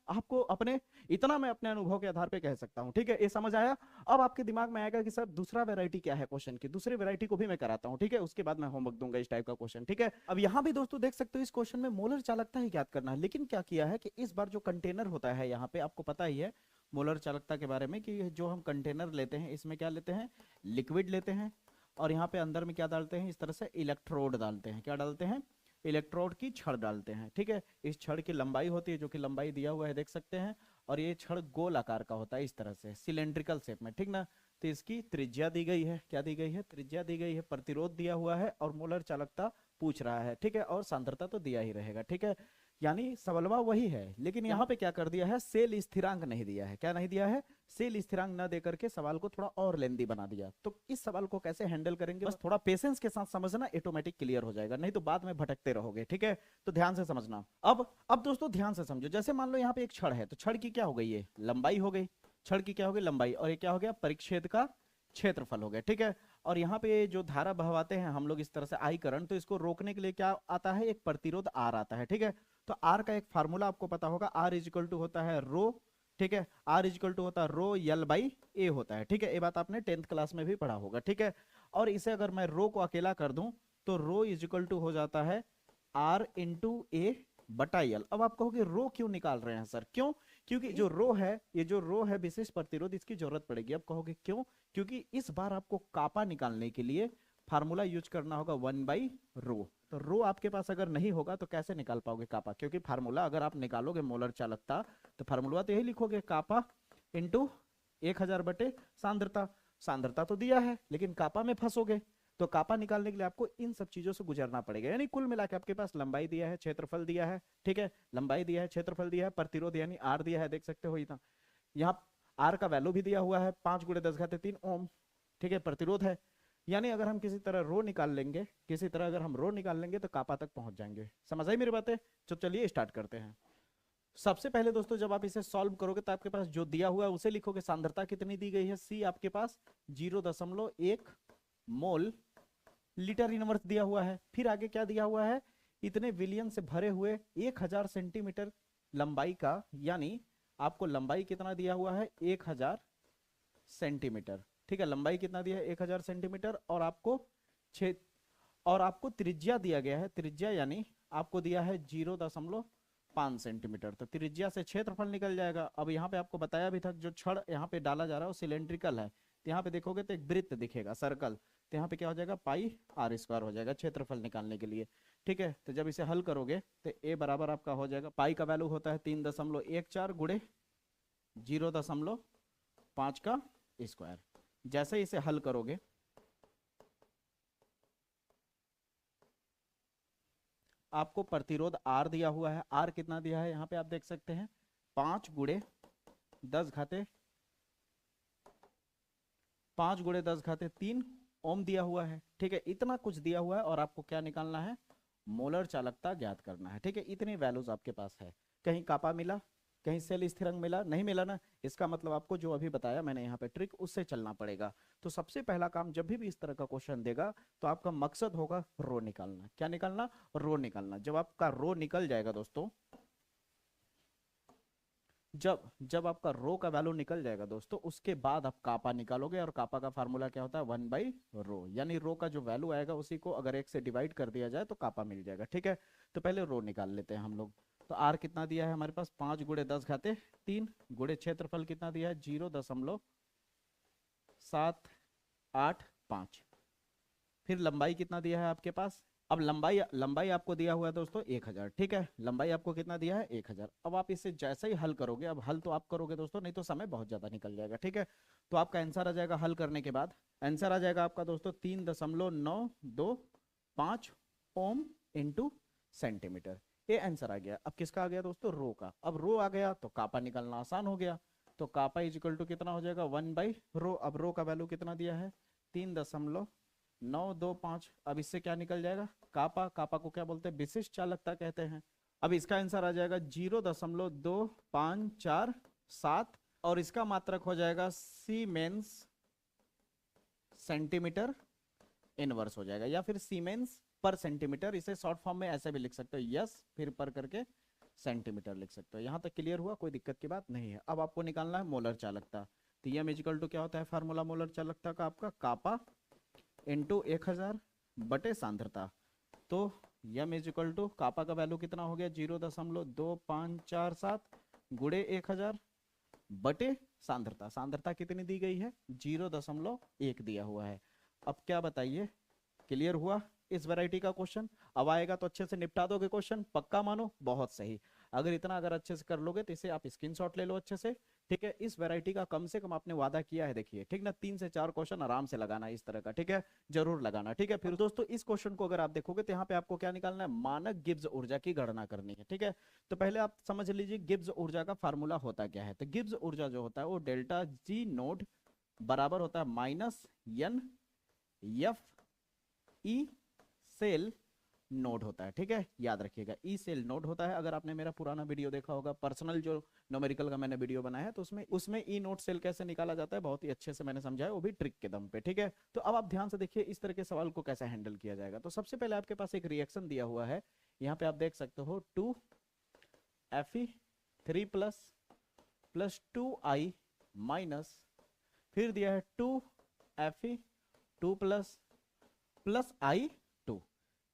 अपने अनुभव के आधार पे कह सकता हूं, ठीक है। ये समझ आया। अब आपके दिमाग में आएगा कि सर दूसरा वैरायटी क्या है क्वेश्चन की, दूसरी वैरायटी को भी मैं कराता हूं, ठीक है। उसके बाद मैं होमवर्क दूंगा इस टाइप का क्वेश्चन, ठीक है। अब यहाँ भी दोस्तों देख सकते हो, इस क्वेश्चन में मोलर चालकता ही याद करना है, लेकिन क्या किया है कि इस बार जो कंटेनर होता है, यहाँ पे आपको पता ही है मोलर चालकता के बारे में, कि जो हम कंटेनर लेते हैं इसमें क्या लेते हैं, लिक्विड लेते हैं, और यहाँ पे अंदर में क्या डालते हैं, इस तरह से इलेक्ट्रोड डालते हैं। क्या डालते हैं, इलेक्ट्रोड की छड़ डालते हैं, ठीक है। इस छड़ की लंबाई होती है, जो कि लंबाई दिया हुआ है देख सकते हैं, और ये छड़ गोल आकार का होता है, इस तरह से सिलेंड्रिकल शेप में, ठीक ना। तो इसकी त्रिज्या दी गई है, क्या दी गई है, त्रिज्या दी गई है, प्रतिरोध दिया हुआ है, और मोलर चालकता पूछ रहा है, ठीक है, और सांद्रता तो दिया ही रहेगा, ठीक है। यानी सवालवा वही है, लेकिन यहाँ पे क्या कर दिया है, सेल स्थिरांक नहीं दिया है। क्या नहीं दिया है, सेल स्थिरांक न देकर के सवाल को थोड़ा और लेंदी बना दिया। तो इस सवाल को कैसे हैंडल करेंगे, बस थोड़ा पेशेंस के साथ समझना, ऑटोमेटिक क्लियर हो जाएगा, नहीं तो बाद में भटकते रहोगे, ठीक है। तो ध्यान से समझना। अब दोस्तों ध्यान से समझो। जैसे मान लो यहाँ पे एक छड़ है, तो छड़ की क्या हो गई, ये लंबाई हो गई, छड़ की क्या हो गई, लंबाई, और ये क्या हो गया, परिच्छेद का क्षेत्रफल हो गया, ठीक है। और यहाँ पे जो धारा बहवाते हैं हम लोग इस तरह से आई करंट, तो इसको रोकने के लिए क्या आता है, एक प्रतिरोध आर आता है, ठीक है। तो आर का एक फार्मूला आपको पता होगा, आर इजिकल टू होता है रो, ठीक है। आर इजिकल टू होता है रो एल बाई ए होता है, ठीक है। ये बात आपने 10th क्लास में भी पढ़ा होगा, ठीक है। और इसे अगर मैं रो को अकेला कर दूं तो रो इजिकल टू हो जाता है आर इंटू ए बटा एल। अब आप कहोगे रो क्यों निकाल रहे हैं सर, क्यों, क्योंकि जो रो है, ये जो रो है विशेष प्रतिरोध, इसकी जरूरत पड़ेगी। अब कहोगे क्यों, क्योंकि इस बार आपको कापा निकालने के लिए फार्मूला यूज करना होगा 1/रो। तो रो आपके पास अगर नहीं होगा तो कैसे निकाल पाओगे कापा, क्योंकि फार्मूला अगर आप निकालोगे मोलर चालकता, तो फार्मूला तो यही लिखोगे, कापा इंटू 1000 बटे सांद्रता। सांद्रता तो दिया है, लेकिन कापा में फंसोगे, तो कापा निकालने के लिए आपको इन सब चीजों से गुजरना पड़ेगा। यानी कुल मिला के आपके पास लंबाई दिया है, क्षेत्रफल दिया है, ठीक है, लंबाई दिया है, क्षेत्रफल दिया है, प्रतिरोध यानी आर दिया है, देख सकते हो इतना। यहाँ आर का वैल्यू भी दिया हुआ है 5 × 10⁻³ ओम, ठीक है, प्रतिरोध है। यानी अगर हम किसी तरह रो निकाल लेंगे, तो कापा तक पहुंच जाएंगे। समझ आई मेरी बातें। तो चलिए स्टार्ट करते हैं। सबसे पहले दोस्तों जब आप इसे सॉल्व करोगे तो आपके पास जो दिया हुआ है उसे लिखोगे। सांद्रता कितनी दी गई है, सी आपके पास 0.1 मोल लीटर इनवर्स दिया हुआ है। फिर आगे क्या दिया हुआ है, इतने विलियन से भरे हुए 1000 सेंटीमीटर लंबाई का, यानी आपको लंबाई कितना दिया हुआ है, 1000 सेंटीमीटर। ठीक है, लंबाई कितना दिया है 1000 सेंटीमीटर, और आपको छेद और आपको त्रिज्या दिया गया है, त्रिज्या यानी आपको दिया है 0.5 सेंटीमीटर। तो त्रिज्या से क्षेत्रफल निकल जाएगा। अब यहाँ पे आपको बताया भी था जो छड़ यहाँ पे डाला जा रहा है वो सिलेंड्रिकल है, तो यहाँ पे देखोगे तो एक वृत्त दिखेगा, सर्कल, तो यहाँ पे क्या हो जाएगा पाई आर स्क्वायर हो जाएगा क्षेत्रफल निकालने के लिए। ठीक है, तो जब इसे हल करोगे तो ए बराबर आपका हो जाएगा, पाई का वैल्यू होता है 3.14 गुणे 0.5 का स्क्वायर। जैसे इसे हल करोगे आपको प्रतिरोध आर दिया हुआ है, आर कितना दिया है यहाँ पे आप देख सकते हैं 5 गुणे 10 घाते 3 ओम दिया हुआ है। ठीक है, इतना कुछ दिया हुआ है और आपको क्या निकालना है, मोलर चालकता ज्ञात करना है। ठीक है, इतनी वैल्यूज आपके पास है। कहीं कापा मिला, कहीं सेल स्थिरांक मिला, नहीं मिला ना, इसका मतलब आपको जो अभी बताया मैंने यहाँ पे ट्रिक, उससे चलना पड़ेगा। तो सबसे पहला काम जब भी इस तरह का क्वेश्चन देगा तो आपका मकसद होगा रो निकालना। क्या निकालना, रो निकालना। जब आपका रो निकल जाएगा दोस्तों, जब आपका रो का वैल्यू निकल जाएगा दोस्तों, उसके बाद आप कापा निकालोगे, और कापा का फार्मूला क्या होता है 1/रो, यानी रो का जो वैल्यू आएगा उसी को अगर 1 से डिवाइड कर दिया जाए तो कापा मिल जाएगा। ठीक है, तो पहले रो निकाल लेते हैं हम लोग। तो आर कितना दिया है हमारे पास 5 गुणे 10 घाते 3 गुणे क्षेत्रफल कितना दिया है 0.785। फिर लंबाई कितना दिया है आपके पास, अब लंबाई आपको दिया हुआ है दोस्तों 1000। ठीक है, लंबाई आपको कितना दिया है 1000। अब आप इसे जैसे ही हल करोगे, अब हल तो आप करोगे दोस्तों, नहीं तो समय बहुत ज्यादा निकल जाएगा। ठीक है, तो आपका आंसर आ जाएगा हल करने के बाद, आंसर आ जाएगा आपका दोस्तों 3.925 ओम इंटू सेंटीमीटर। ये आंसर आ गया। अब किसका आ गया दोस्तों, रो का। अब रो आ गया तो कापा निकालना आसान हो गया। तो कापा इज इक्वल टू कितना हो जाएगा 1/रो। अब रो का वैल्यू कितना दिया है 3.925। अब इससे क्या निकल जाएगा, कापा, कापा को क्या बोलते हैं विशिष्ट चालकता कहते हैं। अब इसका आंसर आ जाएगा 0.2547, और इसका मात्रक हो जाएगा सीमेंस सेंटीमीटर इनवर्स हो जाएगा, या फिर सीमेंस पर सेंटीमीटर। इसे शॉर्ट फॉर्म में ऐसे भी लिख सकते हो, यस फिर पर करके सेंटीमीटर लिख सकते हो। यहां तक क्लियर हुआ, कोई दिक्कत की बात नहीं है। अब आपको निकालना है मोलर चालकता। तो एम इक्वल टू क्या होता है फार्मूला मोलर चालकता का, आपका कापा इंटू 1000 बटे सांद्रता। तो यम इज इक्वल टू कापा का वैल्यू कितना हो गया 0.2547 गुणे 1000 बटे सांद्रता। सांद्रता कितनी दी गई है 0.1 दिया हुआ है। अब क्या बताइए, क्लियर हुआ इस वैरायटी का क्वेश्चन। अब आएगा तो अच्छे से निपटा दोगे क्वेश्चन, पक्का मानो, बहुत सही। अगर अच्छे से कर लोगे तो इसे आप स्क्रीनशॉट ले लो अच्छे से। ठीक है, इस वैरायटी का कम से कम आपने वादा किया है, देखिए ठीक ना, 3 से 4 क्वेश्चन आराम से लगाना इस तरह का। ठीक है, जरूर लगाना। ठीक है, फिर दोस्तों इस क्वेश्चन को अगर आप देखोगे तो यहाँ पे आपको क्या निकालना है, मानक गिब्स ऊर्जा की गणना करनी है। ठीक है, तो पहले आप समझ लीजिए गिब्स ऊर्जा का फार्मूला होता क्या है। तो गिब्स ऊर्जा जो होता है वो डेल्टा जी नोट बराबर होता है -N F E cell node होता है। ठीक है, याद रखिएगा ई सेल नोड होता है। अगर आपने मेरा पुराना वीडियो देखा होगा पर्सनल जो न्यूमेरिकल का मैंने वीडियो बनाया है, तो उसमें ई नोड सेल कैसे निकाला जाता है बहुत ही अच्छे से मैंने समझाया, वो भी ट्रिक के दम पे। ठीक है, तो अब आप ध्यान से देखिए इस तरह के सवाल को कैसे हैंडल किया जाएगा। तो सबसे पहले आपके पास एक रिएक्शन दिया हुआ है, यहाँ पे आप देख सकते हो 2Fe3 प्लस 2I माइनस, फिर दिया है 2Fe2 प्लस I2।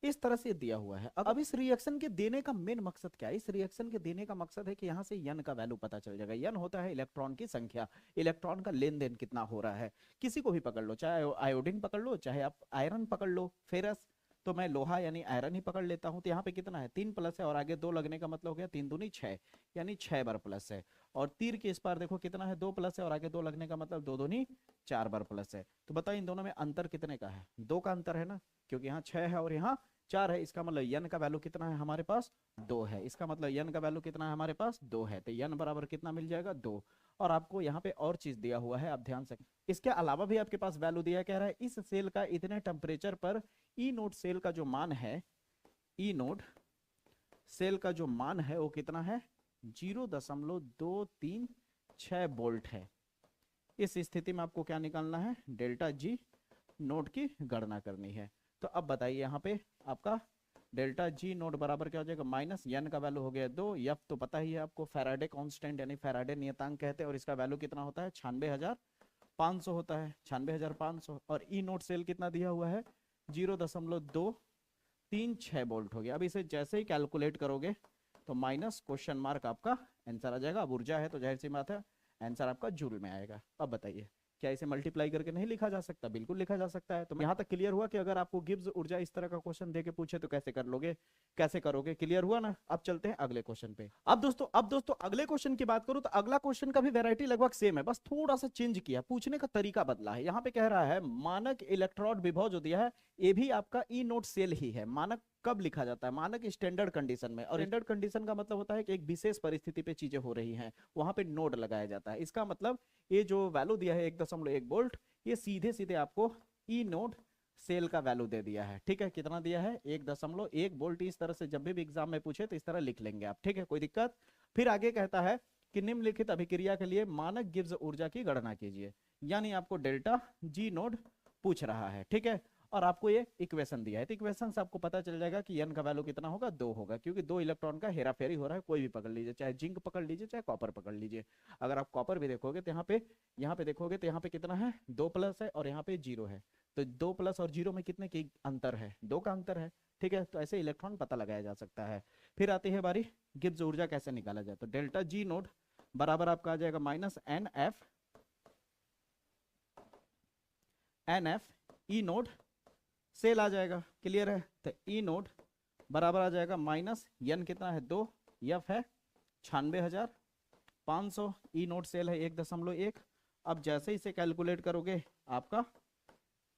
इस तरह से दिया हुआ है। अब इस रिएक्शन के देने का मेन मकसद क्या है, इस रिएक्शन के देने का मकसद है कि यहां से यन का वैल्यू पता चल जाएगा। यन होता है इलेक्ट्रॉन की संख्या, इलेक्ट्रॉन का लेन देन कितना हो रहा है। किसी को भी पकड़ लो, चाहे आयोडीन पकड़ लो, चाहे आप आयरन पकड़ लो, फेरस, तो मैं लोहा यानी आयरन ही पकड़ लेता हूं। तो यहाँ पे कितना है 3 प्लस है, और आगे 2 लगने का मतलब हो गया 3 दूनी 6, यानी 6 बार प्लस है। और तीर के इस पार देखो कितना है 2 प्लस है, और आगे 2 लगने का मतलब 2 दूनी 4 बार प्लस है। तो बताओ इन दोनों में अंतर कितने का है, 2 का अंतर है ना, क्योंकि यहाँ 6 है और यहाँ 4 है। इसका मतलब यन का वैल्यू कितना है हमारे पास 2 है। इसका मतलब यन का वैल्यू कितना है हमारे पास 2 है। तो यन बराबर कितना मिल जाएगा 2। और आपको यहाँ पे और चीज दिया हुआ है, आप ध्यान से, इसके अलावा भी आपके पास वैल्यू दिया, कह रहा है इस सेल का इतने टेम्परेचर पर ई नोड सेल का जो मान है, ई नोड सेल का जो मान है वो कितना है 0.236 वोल्ट है। इस स्थिति में आपको क्या निकालना है, डेल्टा जी नोड की गणना करनी है। तो अब बताइए यहाँ पे आपका डेल्टा जी नोड बराबर क्या हो जाएगा, माइनस यन का वैल्यू हो गया 2, एफ तो पता ही है आपको, फैराडे कांस्टेंट यानी फैराडे नियतांक कहते हैं, और इसका वैल्यू कितना होता है 500 होता है, 96,500। और ई नोट सेल कितना दिया हुआ है, 0.236 वोल्ट हो गया। अब इसे जैसे ही कैलकुलेट करोगे तो माइनस क्वेश्चन मार्क आपका आंसर आ जाएगा। अब ऊर्जा है तो जाहिर सी बात है आंसर आपका जूल में आएगा। अब बताइए क्या इसे मल्टीप्लाई करके नहीं लिखा जा सकता? बिल्कुल लिखा जा सकता है। तो यहाँ तक क्लियर हुआ कि अगर आपको गिब्स ऊर्जा इस तरह का क्वेश्चन देके पूछे तो कैसे कर लोगे, कैसे करोगे? क्लियर हुआ ना? अब चलते हैं अगले क्वेश्चन पे। अब दोस्तों अगले क्वेश्चन की बात करूं तो अगला क्वेश्चन का भी वैरायटी लगभग सेम है, बस थोड़ा सा चेंज किया, पूछने का तरीका बदला है। यहाँ पे कह रहा है मानक इलेक्ट्रोड विभव जो दिया है ये भी आपका ई नोट सेल ही है। मानक कब लिखा जाता है? मानक स्टैंडर्ड कंडीशन में। और स्टैंडर्ड कंडीशन का मतलब होता है कि एक विशेष परिस्थिति पे चीजें हो रही हैं, वहां पे नोड लगाया जाता है। इसका मतलब ये जो वैल्यू दिया है 1.1 वोल्ट, ये सीधे सीधे आपको ई नोड सेल का वैल्यू दे दिया है। ठीक है, कितना दिया है? 1.1 वोल्ट। इस तरह से जब भी एग्जाम में पूछे तो इस तरह लिख लेंगे आप। ठीक है, कोई दिक्कत? फिर आगे कहता है कि निम्नलिखित अभिक्रिया के लिए मानक गिब्स ऊर्जा की गणना कीजिए। यानी आपको डेल्टा जी नोड पूछ रहा है। ठीक है, और आपको ये इक्वेशन दिया है, तो इक्वेशन से आपको पता चल जाएगा कि एन का वैल्यू कितना होगा, 2 होगा, क्योंकि 2 इलेक्ट्रॉन का हेराफेरी हो रहा है। कोई भी पकड़ लीजिए, चाहे जिंक पकड़ लीजिए, चाहे कॉपर पकड़ लीजिए। अगर आप कॉपर भी देखोगे तो यहाँ पे देखोगे तो यहाँ पे कितना है, 2 प्लस है और यहाँ पे 0 है। तो 2 प्लस और 0 में कितने की अंतर है? 2 का अंतर है। ठीक है, तो ऐसे इलेक्ट्रॉन पता लगाया जा सकता है। फिर आती है बारी गिब्स ऊर्जा कैसे निकाला जाए। तो डेल्टा जी नोड बराबर आपका आ जाएगा minus N F E nought cell आ जाएगा। क्लियर है? तो ई नोड बराबर आ जाएगा माइनस एन कितना है, 2, एफ है 96,500, ई नोड सेल है 1.1। अब जैसे इसे कैलकुलेट करोगे आपका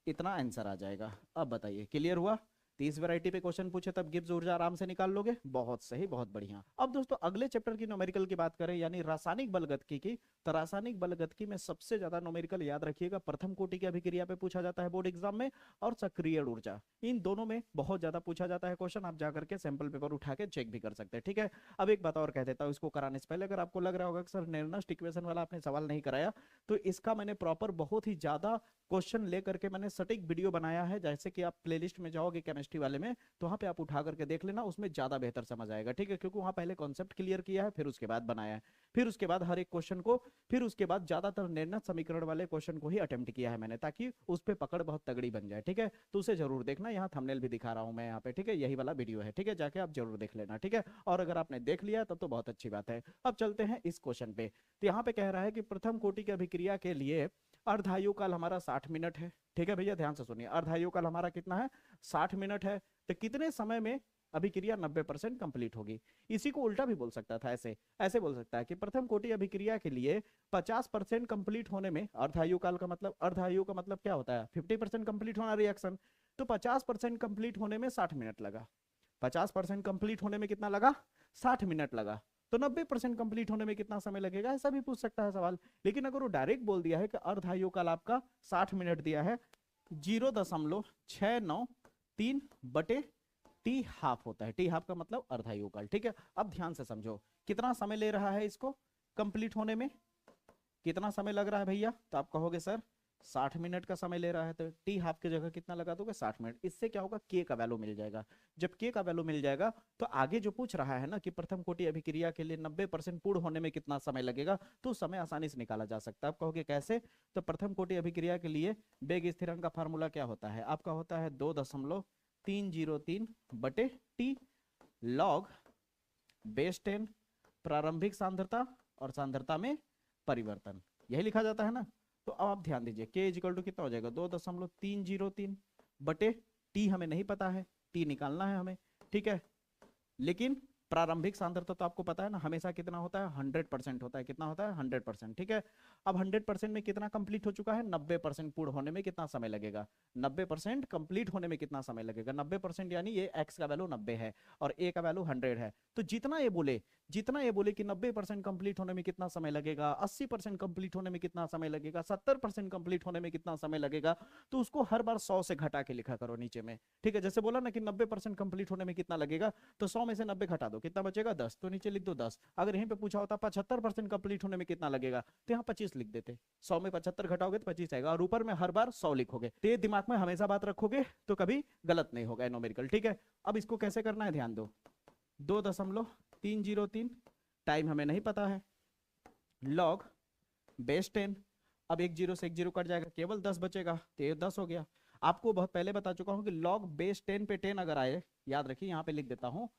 इतना आंसर आ जाएगा। अब बताइए क्लियर हुआ? 30 वैरायटी पे क्वेश्चन पूछे तब गिब्स ऊर्जा आराम से निकाल लोगे। बहुत सही, बहुत बढ़िया। अब दोस्तों अगले चैप्टर की न्यूमेरिकल की बात करें, यानी रासायनिक बलगतिकी की, तो रासायनिक बलगतिकी में सबसे ज्यादा न्यूमेरिकल याद रखिएगा प्रथम कोटि की अभिक्रिया पे पूछा जाता है बोर्ड एग्जाम में, और सक्रिय ऊर्जा, इन दोनों में बहुत ज्यादा पूछा जाता है क्वेश्चन। आप जाकर के सैंपल पेपर उठा के चेक भी कर सकते हैं। ठीक है, अब एक बात और कह देता हूँ इसको कराने से पहले, अगर आपको लग रहा होगा कि सर निर्नस्ट इक्वेशन वाला आपने सवाल नहीं कराया, तो इसका मैंने प्रॉपर बहुत ही ज्यादा क्वेश्चन लेकर के मैंने सटीक वीडियो बनाया है। जैसे कि आप प्लेलिस्ट में जाओगे केमिस्ट्री वाले में, तो वहां पे आप उठा करके देख लेना, उसमें ज्यादा बेहतर समझ आएगा। ठीक है, क्योंकि वहां पहले कॉन्सेप्ट क्लियर किया है, फिर उसके बाद बनाया है, फिर उसके बाद हर एक क्वेश्चन को, फिर उसके बाद ज्यादातर निर्णय समीकरण वाले क्वेश्चन को ही अटेम्प्ट किया है मैंने, ताकि उस पर पकड़ बहुत तगड़ी बन जाए। ठीक है, तो उसे जरूर देखना, यहाँ थंबनेल भी दिखा रहा हूँ मैं यहाँ पे। ठीक है, यही वाला वीडियो है। ठीक है, जाके आप जरूर देख लेना। ठीक है, और अगर आपने देख लिया तब तो बहुत अच्छी बात है। अब चलते हैं इस क्वेश्चन पे। तो यहाँ पे कह रहा है कि प्रथम कोटि की अभिक्रिया के लिए अर्धायु काल हमारा 60 मिनट है। ठीक है भैया, ध्यान से सुनिए, अर्धायु काल हमारा कितना है, 60 मिनट है। तो कितने समय में अभिक्रिया 90% कंप्लीट होगी? इसी को उल्टा भी बोल सकता था, ऐसे ऐसे बोल सकता है कि प्रथम कोटि अभिक्रिया के लिए 50% कंप्लीट होने में, अर्धायु काल का मतलब, अर्धायु का मतलब क्या होता है, 50% कंप्लीट होना रिएक्शन, तो 50% कंप्लीट होने में 60 मिनट लगा। 50% कंप्लीट होने में कितना लगा, 60 मिनट लगा। तो 90% कंप्लीट होने में कितना समय लगेगा, ऐसा भी पूछ सकता है सवाल। लेकिन अगर वो डायरेक्ट बोल दिया है कि अर्धायु काल आपका 60 मिनट दिया है, 0.693 बटे टी हाफ होता है। टी हाफ का मतलब अर्धायु काल। ठीक है, अब ध्यान से समझो कितना समय ले रहा है इसको कंप्लीट होने में, कितना समय लग रहा है भैया? तो आप कहोगे सर 60 मिनट का समय ले रहा है, तो टी हाफ की जगह कितना लगा दोगे, 60 मिनट। इससे क्या होगा, के का वैल्यू मिल जाएगा। जब के का वैल्यू मिल जाएगा तो आगे जो पूछ रहा है ना कि प्रथम कोटि अभिक्रिया के लिए 90% पूर्ण होने में कितना समय लगेगा, तो समय आसानी से निकाला जा सकता है। आप कहोगे कैसे? तो प्रथम कोटि अभिक्रिया के लिए वेग स्थिरांक का फार्मूला क्या होता है आपका, होता है 2.303 बटे टी लॉग बेस 10 प्रारंभिक सांद्रता और सांद्रता में परिवर्तन, यही लिखा जाता है ना। तो अब आप ध्यान दीजिए, के इक्वल टू कितना हो जाएगा, 2.303 बटे टी हमें नहीं पता है, टी निकालना है हमें। ठीक है, लेकिन प्रारंभिक सांद्रता तो आपको पता है ना, हमेशा कितना होता है, 100% होता है। कितना होता है, 100%। ठीक है, अब 100% में कितना कंप्लीट हो चुका है, 90% पूर्ण होने में कितना समय लगेगा, 90% कंप्लीट होने में कितना समय लगेगा, 90% यानी ये x का वैल्यू 90 है और a का वैल्यू 100 है। तो जितना ये बोले कि 90% कंप्लीट होने में कितना समय लगेगा, 80% कंप्लीट होने में कितना समय लगेगा, 70% कंप्लीट होने में कितना समय लगेगा, तो उसको हर बार 100 से घटा के लिखा करो नीचे में। ठीक है, जैसे बोला ना कि 90% कंप्लीट होने में कितना लगेगा, तो 100 में से 90 घटा दो, कितना बचेगा, 10, तो नीचे लिख दो 10। अगर यहीं पे पूछा होता 75% कंप्लीट होने में कितना लगेगा, तो यहाँ 25 लिख देते। 100 में 75 घटाओगे तो 25 आएगा, और ऊपर में हर बार 100 लिखोगे। तो ये दिमाग में हमेशा बात रखोगे तो कभी गलत नहीं होगा न्यूमेरिकल। ठीक है, अब इसको कैसे करना है ध्यान दो, 2.303 टाइम हमें नहीं पता है, लॉग बेस 10, अब एक जीरो से एक जीरो कट जाएगा, केवल 10 बचेगा, तो ये 10 हो गया। आपको बहुत पहले बता चुका हूं कि log बेस 10 पे 10 अगर आए, याद रखिए यहाँ पे लिख देता हूँ,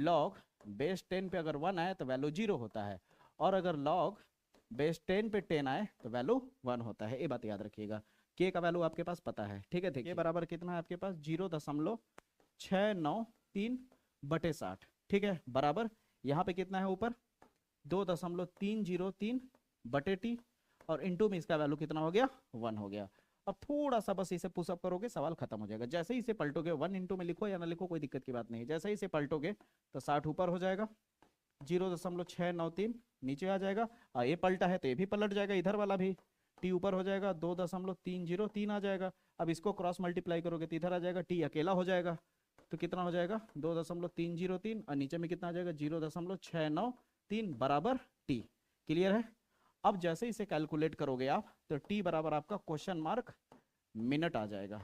log बेस 10 पे अगर 1 आए तो वैल्यू 0 होता है, और अगर log बेस 10 पे 10 आए तो वैल्यू 1 होता है। ये बात याद रखिएगा। के का वैल्यू आपके पास पता है, ठीक है। देखिए बराबर कितना है आपके पास, 0.693 बटे 60, ठीक है, बराबर यहाँ पे कितना है ऊपर 2.303 बटे टी, और इनटू में इसका वैल्यू कितना हो गया, 1 हो गया। अब थोड़ा सा बस इसे पुशअप करोगे, सवाल खत्म हो जाएगा। जैसे ही इसे पलटोगे, 1 इंटू में लिखो या ना लिखो कोई दिक्कत की बात नहीं, जैसे ही इसे पलटोगे तो 60 ऊपर हो जाएगा, 0.693 नीचे आ जाएगा, और ये पलटा है तो ये भी पलट जाएगा, इधर वाला भी टी ऊपर हो जाएगा, 2.303 आ जाएगा। अब इसको क्रॉस मल्टीप्लाई करोगे तो इधर आ जाएगा, टी अकेला हो जाएगा, तो कितना हो जाएगा 2.303, और नीचे में कितना आ जाएगा 0.693 बराबर टी। क्लियर है। अब जैसे इसे कैलकुलेट करोगे आप तो टी बराबर आपका क्वेश्चन मार्क मिनट आ जाएगा।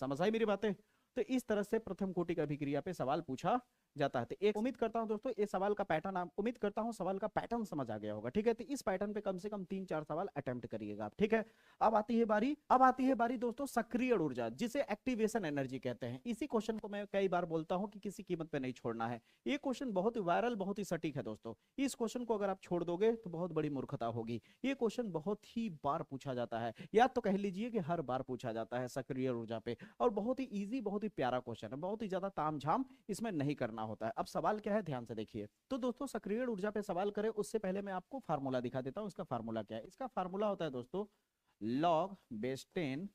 समझ आई मेरी बातें। तो इस तरह से प्रथम कोटि की अभिक्रिया पे सवाल पूछा जाता है। तो एक उम्मीद करता हूं दोस्तों ये सवाल का पैटर्न, आप उम्मीद करता हूं सवाल का पैटर्न समझ आ गया होगा, ठीक है। तो इस पैटर्न पे कम से कम 3-4 सवाल अटेम्प्ट करिएगा आप, ठीक है। अब आती है बारी दोस्तों सक्रिय ऊर्जा, जिसे एक्टिवेशन एनर्जी कहते हैं। इसी क्वेश्चन को मैं कई बार बोलता हूं कि किसी कीमत पे नहीं छोड़ना है। ये क्वेश्चन बहुत ही वायरल, बहुत ही सटीक है दोस्तों। इस क्वेश्चन को अगर आप छोड़ दोगे तो बहुत बड़ी मूर्खता होगी। ये क्वेश्चन बहुत ही बार पूछा जाता है, या तो कह लीजिए कि हर बार पूछा जाता है सक्रिय ऊर्जा पे, और बहुत ही इजी, बहुत ही प्यारा क्वेश्चन है, बहुत ही ज्यादा तामझाम इसमें नहीं करना होता है। अब सवाल क्या है ध्यान से देखिए। तो दोस्तों सक्रिय ऊर्जा पे सवाल करें उससे पहले मैं आपको फार्मूला दिखा देता हूं। इसका फार्मूला क्या है, इसका फार्मूला होता है दोस्तों log बेस 10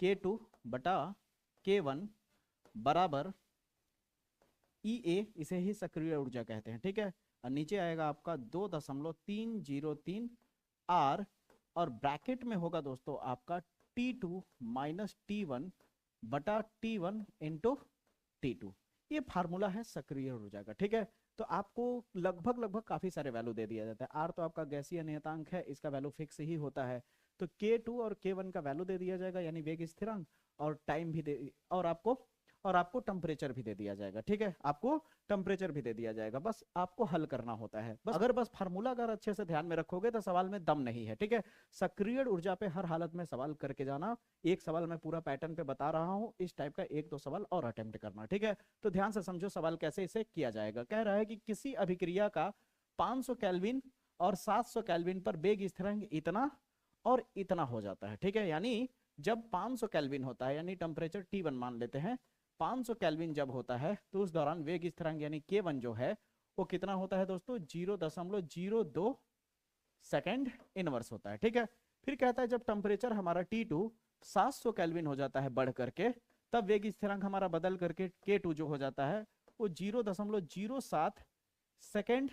K2 बटा K1 बराबर EA, इसे ही सक्रिय ऊर्जा कहते हैं, ठीक है। और नीचे आएगा आपका 2.303 R, और ब्रैकेट में होगा दोस्तों आपका T2 माइनस T1 बटा T1 इंटू T2। ये फार्मूला है सक्रिय ऊर्जा का, ठीक है। तो आपको लगभग काफी सारे वैल्यू दे दिया जाता है। आर तो आपका गैसीय नियतांक है, इसका वैल्यू फिक्स ही होता है। तो K2 और K1 का वैल्यू दे दिया जाएगा, यानी वेग स्थिरांक, और टाइम भी दे, और आपको टेम्परेचर भी दे दिया जाएगा, ठीक है। आपको टेम्परेचर भी दे दिया जाएगा, बस आपको हल करना होता है। बस फार्मूला अगर अच्छे से ध्यान में रखोगे तो सवाल में दम नहीं है, ठीक है। सक्रिय ऊर्जा पे हर हालत में सवाल करके जाना। एक सवाल मैं पूरा पैटर्न पे बता रहा हूं, इस टाइप का 1-2 सवाल और अटेम्प्ट करना, ठीक है। तो ध्यान से समझो सवाल कैसे इसे किया जाएगा। कह रहा है कि किसी अभिक्रिया का 500 केल्विन और 700 केल्विन पर वेग स्थिरांक इतना और इतना हो जाता है, ठीक है। यानी जब 500 केल्विन होता है, यानी टेम्परेचर T1 मान लेते हैं, 500 केल्विन जब होता है तो उस दौरान वेग स्थिरांक यानी K1 जो है वो कितना होता है दोस्तों, 0.02 सेकेंड इनवर्स होता है, ठीक है। फिर कहता है जब टेम्परेचर हमारा T2 700 केल्विन हो जाता है बढ़ करके, तब वेग स्थिरांक हमारा बदल करके K2 जो हो जाता है वो 0.07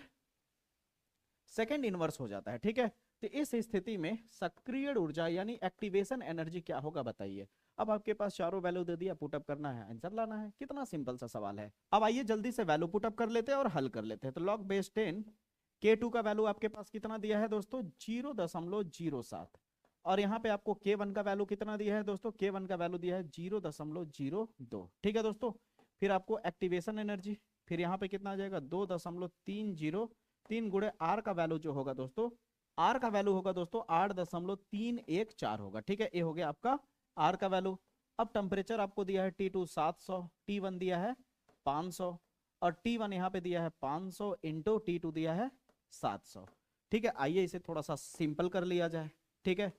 सेकेंड इनवर्स हो जाता है, ठीक है। तो इस स्थिति में सक्रिय ऊर्जा यानी एक्टिवेशन एनर्जी क्या होगा बताइए। अब आपके पास चारों वैल्यू दे दिया, पुटअप करना है, आंसर लाना है। कितना सिंपल सा सवाल है। अब आइए जल्दी से वैल्यू पुटअप कर लेते हैं और हल कर लेते हैं। तो log बेस 10 K2 का वैल्यू आपके पास कितना दिया है दोस्तों, 0.07, और यहाँ पे आपको K1 का वैल्यू कितना दिया है दोस्तों, K1 का वैल्यू दिया है 0.02, ठीक है दोस्तों। फिर आपको एक्टिवेशन एनर्जी, फिर यहाँ पे कितना आ जाएगा 2.303 गुणे R का वैल्यू जो होगा दोस्तों, R का वैल्यू होगा दोस्तों 8.314 होगा, ठीक है। ये हो गया आपका R का वैल्यू। अब टेम्परेचर आपको दिया है T2 700, T1 दिया है 500, और T1 यहाँ पे दिया है 500 इंटू T2 दिया है 700, ठीक है। आइए इसे थोड़ा सा सिंपल कर लिया जाए, ठीक है।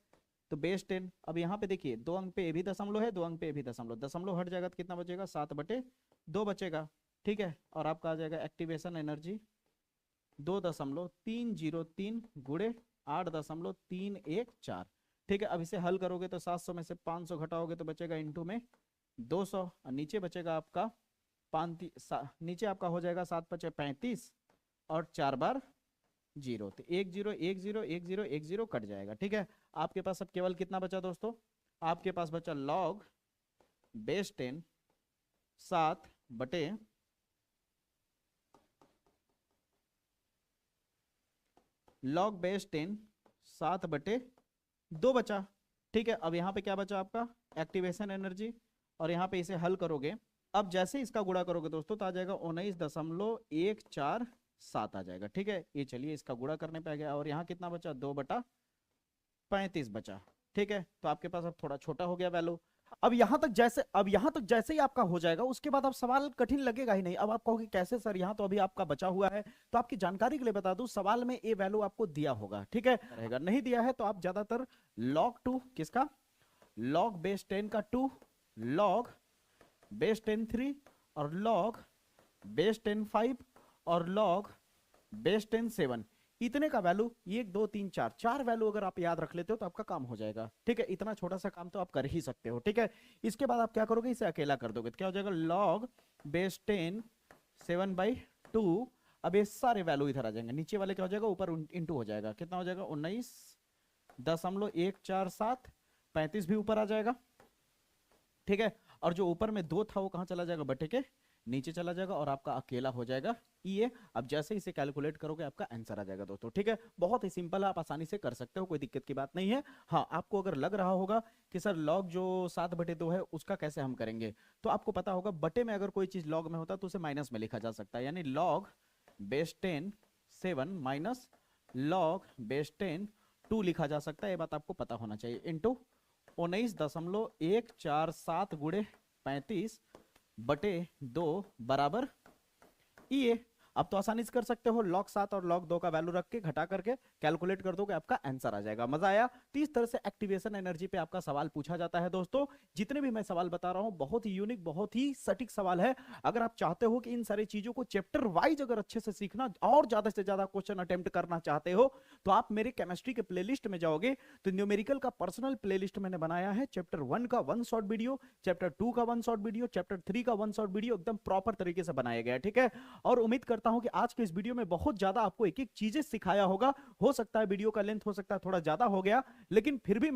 तो बेस 10, अब यहाँ पे देखिए 2 अंक पे ए भी दशमलव है, 2 अंक पे ए भी दशमलव हट जाएगा तो कितना बचेगा, 7/2 बचेगा, ठीक है। और आपका आ जाएगा एक्टिवेशन एनर्जी 2.303 गुणे 8.314, ठीक है। अब इसे हल करोगे तो 700 में से 500 घटाओगे तो बचेगा इंटू में 200, और नीचे बचेगा आपका नीचे आपका हो जाएगा 7×5 = 35, और 4 बार 0, तो 1 0 1 0 1 0 1 0 कट जाएगा, ठीक है। आपके पास अब केवल कितना बचा दोस्तों, आपके पास बचा log बेस 10 7/2 बचा, ठीक है। अब यहाँ पे क्या बचा आपका एक्टिवेशन एनर्जी, और यहाँ पे इसे हल करोगे, अब जैसे इसका गुणा करोगे दोस्तों तो आ जाएगा 19.147 आ जाएगा, ठीक है। ये चलिए इसका गुणा करने पे आ गया, और यहाँ कितना बचा 2/35 बचा, ठीक है, तो आपके पास अब थोड़ा छोटा हो गया वैल्यू। अब यहां तक जैसे ही आपका हो जाएगा उसके बाद अब सवाल कठिन लगेगा ही नहीं। अब आप कहोगे कैसे सर, यहां तो अभी आपका बचा हुआ है। तो आपकी जानकारी के लिए बता दूं, सवाल में ए वैल्यू आपको दिया होगा, ठीक है रहेगा। नहीं दिया है तो आप ज्यादातर log 2 किसका, log बेस 10 का 2, log बेस 10 3, और log बेस 10 5, और log बेस 10 7, इतने का वैल्यू 1 2 3 4 4 वैल्यू अगर आप याद रख लेते हो तो आपका काम हो जाएगा, ठीक है। इतना छोटा सा काम तो आप कर ही सकते हो, ठीक है। इसके बाद आप क्या करोगे, इसे अकेला कर दोगे तो क्या हो जाएगा, log बेस 10 7/2। अब ये सारे वैल्यू इधर आ जाएंगे, नीचे वाले क्या हो जाएगा, ऊपर इंटू हो जाएगा। कितना हो जाएगा, 19.147, 35 भी ऊपर आ जाएगा, ठीक है। और जो ऊपर में 2 था वो कहां चला जाएगा, बटे के नीचे चला जाएगा, और आपका अकेला हो जाएगा ये। अब जैसे इसे कैलकुलेट करोगे आपका आंसर आ जाएगा दोस्तों, ठीक है। बहुत ही सिंपल है, आप आसानी से कर सकते हो, कोई दिक्कत की बात नहीं है। हाँ, आपको अगर लग रहा होगा कि सर लॉग जो 7/2 है उसका कैसे हम करेंगे, तो आपको पता होगा बटे में अगर कोई चीज लॉग में होता तो उसे माइनस में लिखा जा सकता है, यानी log base 10 7 minus log base 10 2 लिखा जा सकता है। ये बात आपको पता होना चाहिए। इंटू 19.147 गुणे 35 बटे 2 बराबर ये। अब तो आसानी से कर सकते हो, log 7 और log 2 का वैल्यू रख के घटा करके कैलकुलेट कर दोगे, आपका आंसर आ जाएगा। मजा आया। तो इस तरह से एक्टिवेशन एनर्जी पे आपका सवाल पूछा जाता है दोस्तों। जितने भी मैं सवाल बता रहा हूं बहुत ही यूनिक, बहुत ही सटीक सवाल है। अगर आप चाहते हो कि इन सारी चीजों को चैप्टर वाइज अगर अच्छे से सीखना और ज्यादा से ज्यादा क्वेश्चन अटेम्प्ट करना चाहते हो तो आप मेरे केमिस्ट्री के प्लेलिस्ट में जाओगे तो न्यूमेरिकल का पर्सनल प्लेलिस्ट मैंने बनाया है। चैप्टर 1 का 1 शॉर्ट वीडियो, चैप्टर 2 का 1 शॉर्ट वीडियो, चैप्टर 3 का 1 शॉर्ट वीडियो एकदम प्रॉपर तरीके से बनाया गया है, ठीक है। और उम्मीद करता हूं कि आज के इस वीडियो में बहुत ज्यादा आपको एक एक चीजें सिखाया होगा। हो सकता है वीडियो का लेंथ हो सकता है थोड़ा ज्यादा हो गया, लेकिन फिर भी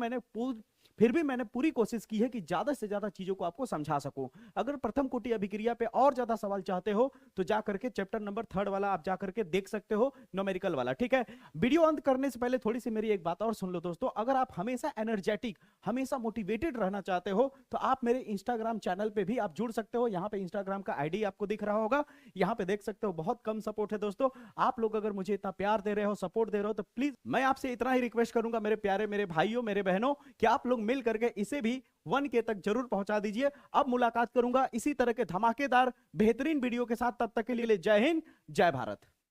मैंने पूरी कोशिश की है कि ज्यादा से ज्यादा चीजों को आपको समझा सकूं। अगर प्रथम कोटि अभिक्रिया पे और ज्यादा सवाल चाहते हो तो जा करके चैप्टर नंबर 3 वाला आप जा करके देख सकते हो, न्यूमेरिकल वाला, ठीक है। वीडियो अंत करने से पहले थोड़ी सी मेरी एक बात और सुन लो दोस्तों। अगर आप हमेशा एनर्जेटिक, हमेशा मोटिवेटेड रहना चाहते हो तो आप मेरे इंस्टाग्राम चैनल पे भी आप जुड़ सकते हो। यहाँ पे इंस्टाग्राम का आईडी आपको दिख रहा होगा, यहाँ पे देख सकते हो। बहुत कम सपोर्ट है दोस्तों। आप लोग अगर मुझे इतना प्यार दे रहे हो, सपोर्ट दे रहे हो, तो प्लीज मैं आपसे इतना ही रिक्वेस्ट करूंगा मेरे प्यारे, मेरे भाइयों, मेरे बहनों, कि आप लोग मिल करके इसे भी 1K तक जरूर पहुंचा दीजिए। अब मुलाकात करूंगा इसी तरह के धमाकेदार बेहतरीन वीडियो के साथ। तब तक के लिए जय हिंद, जय भारत।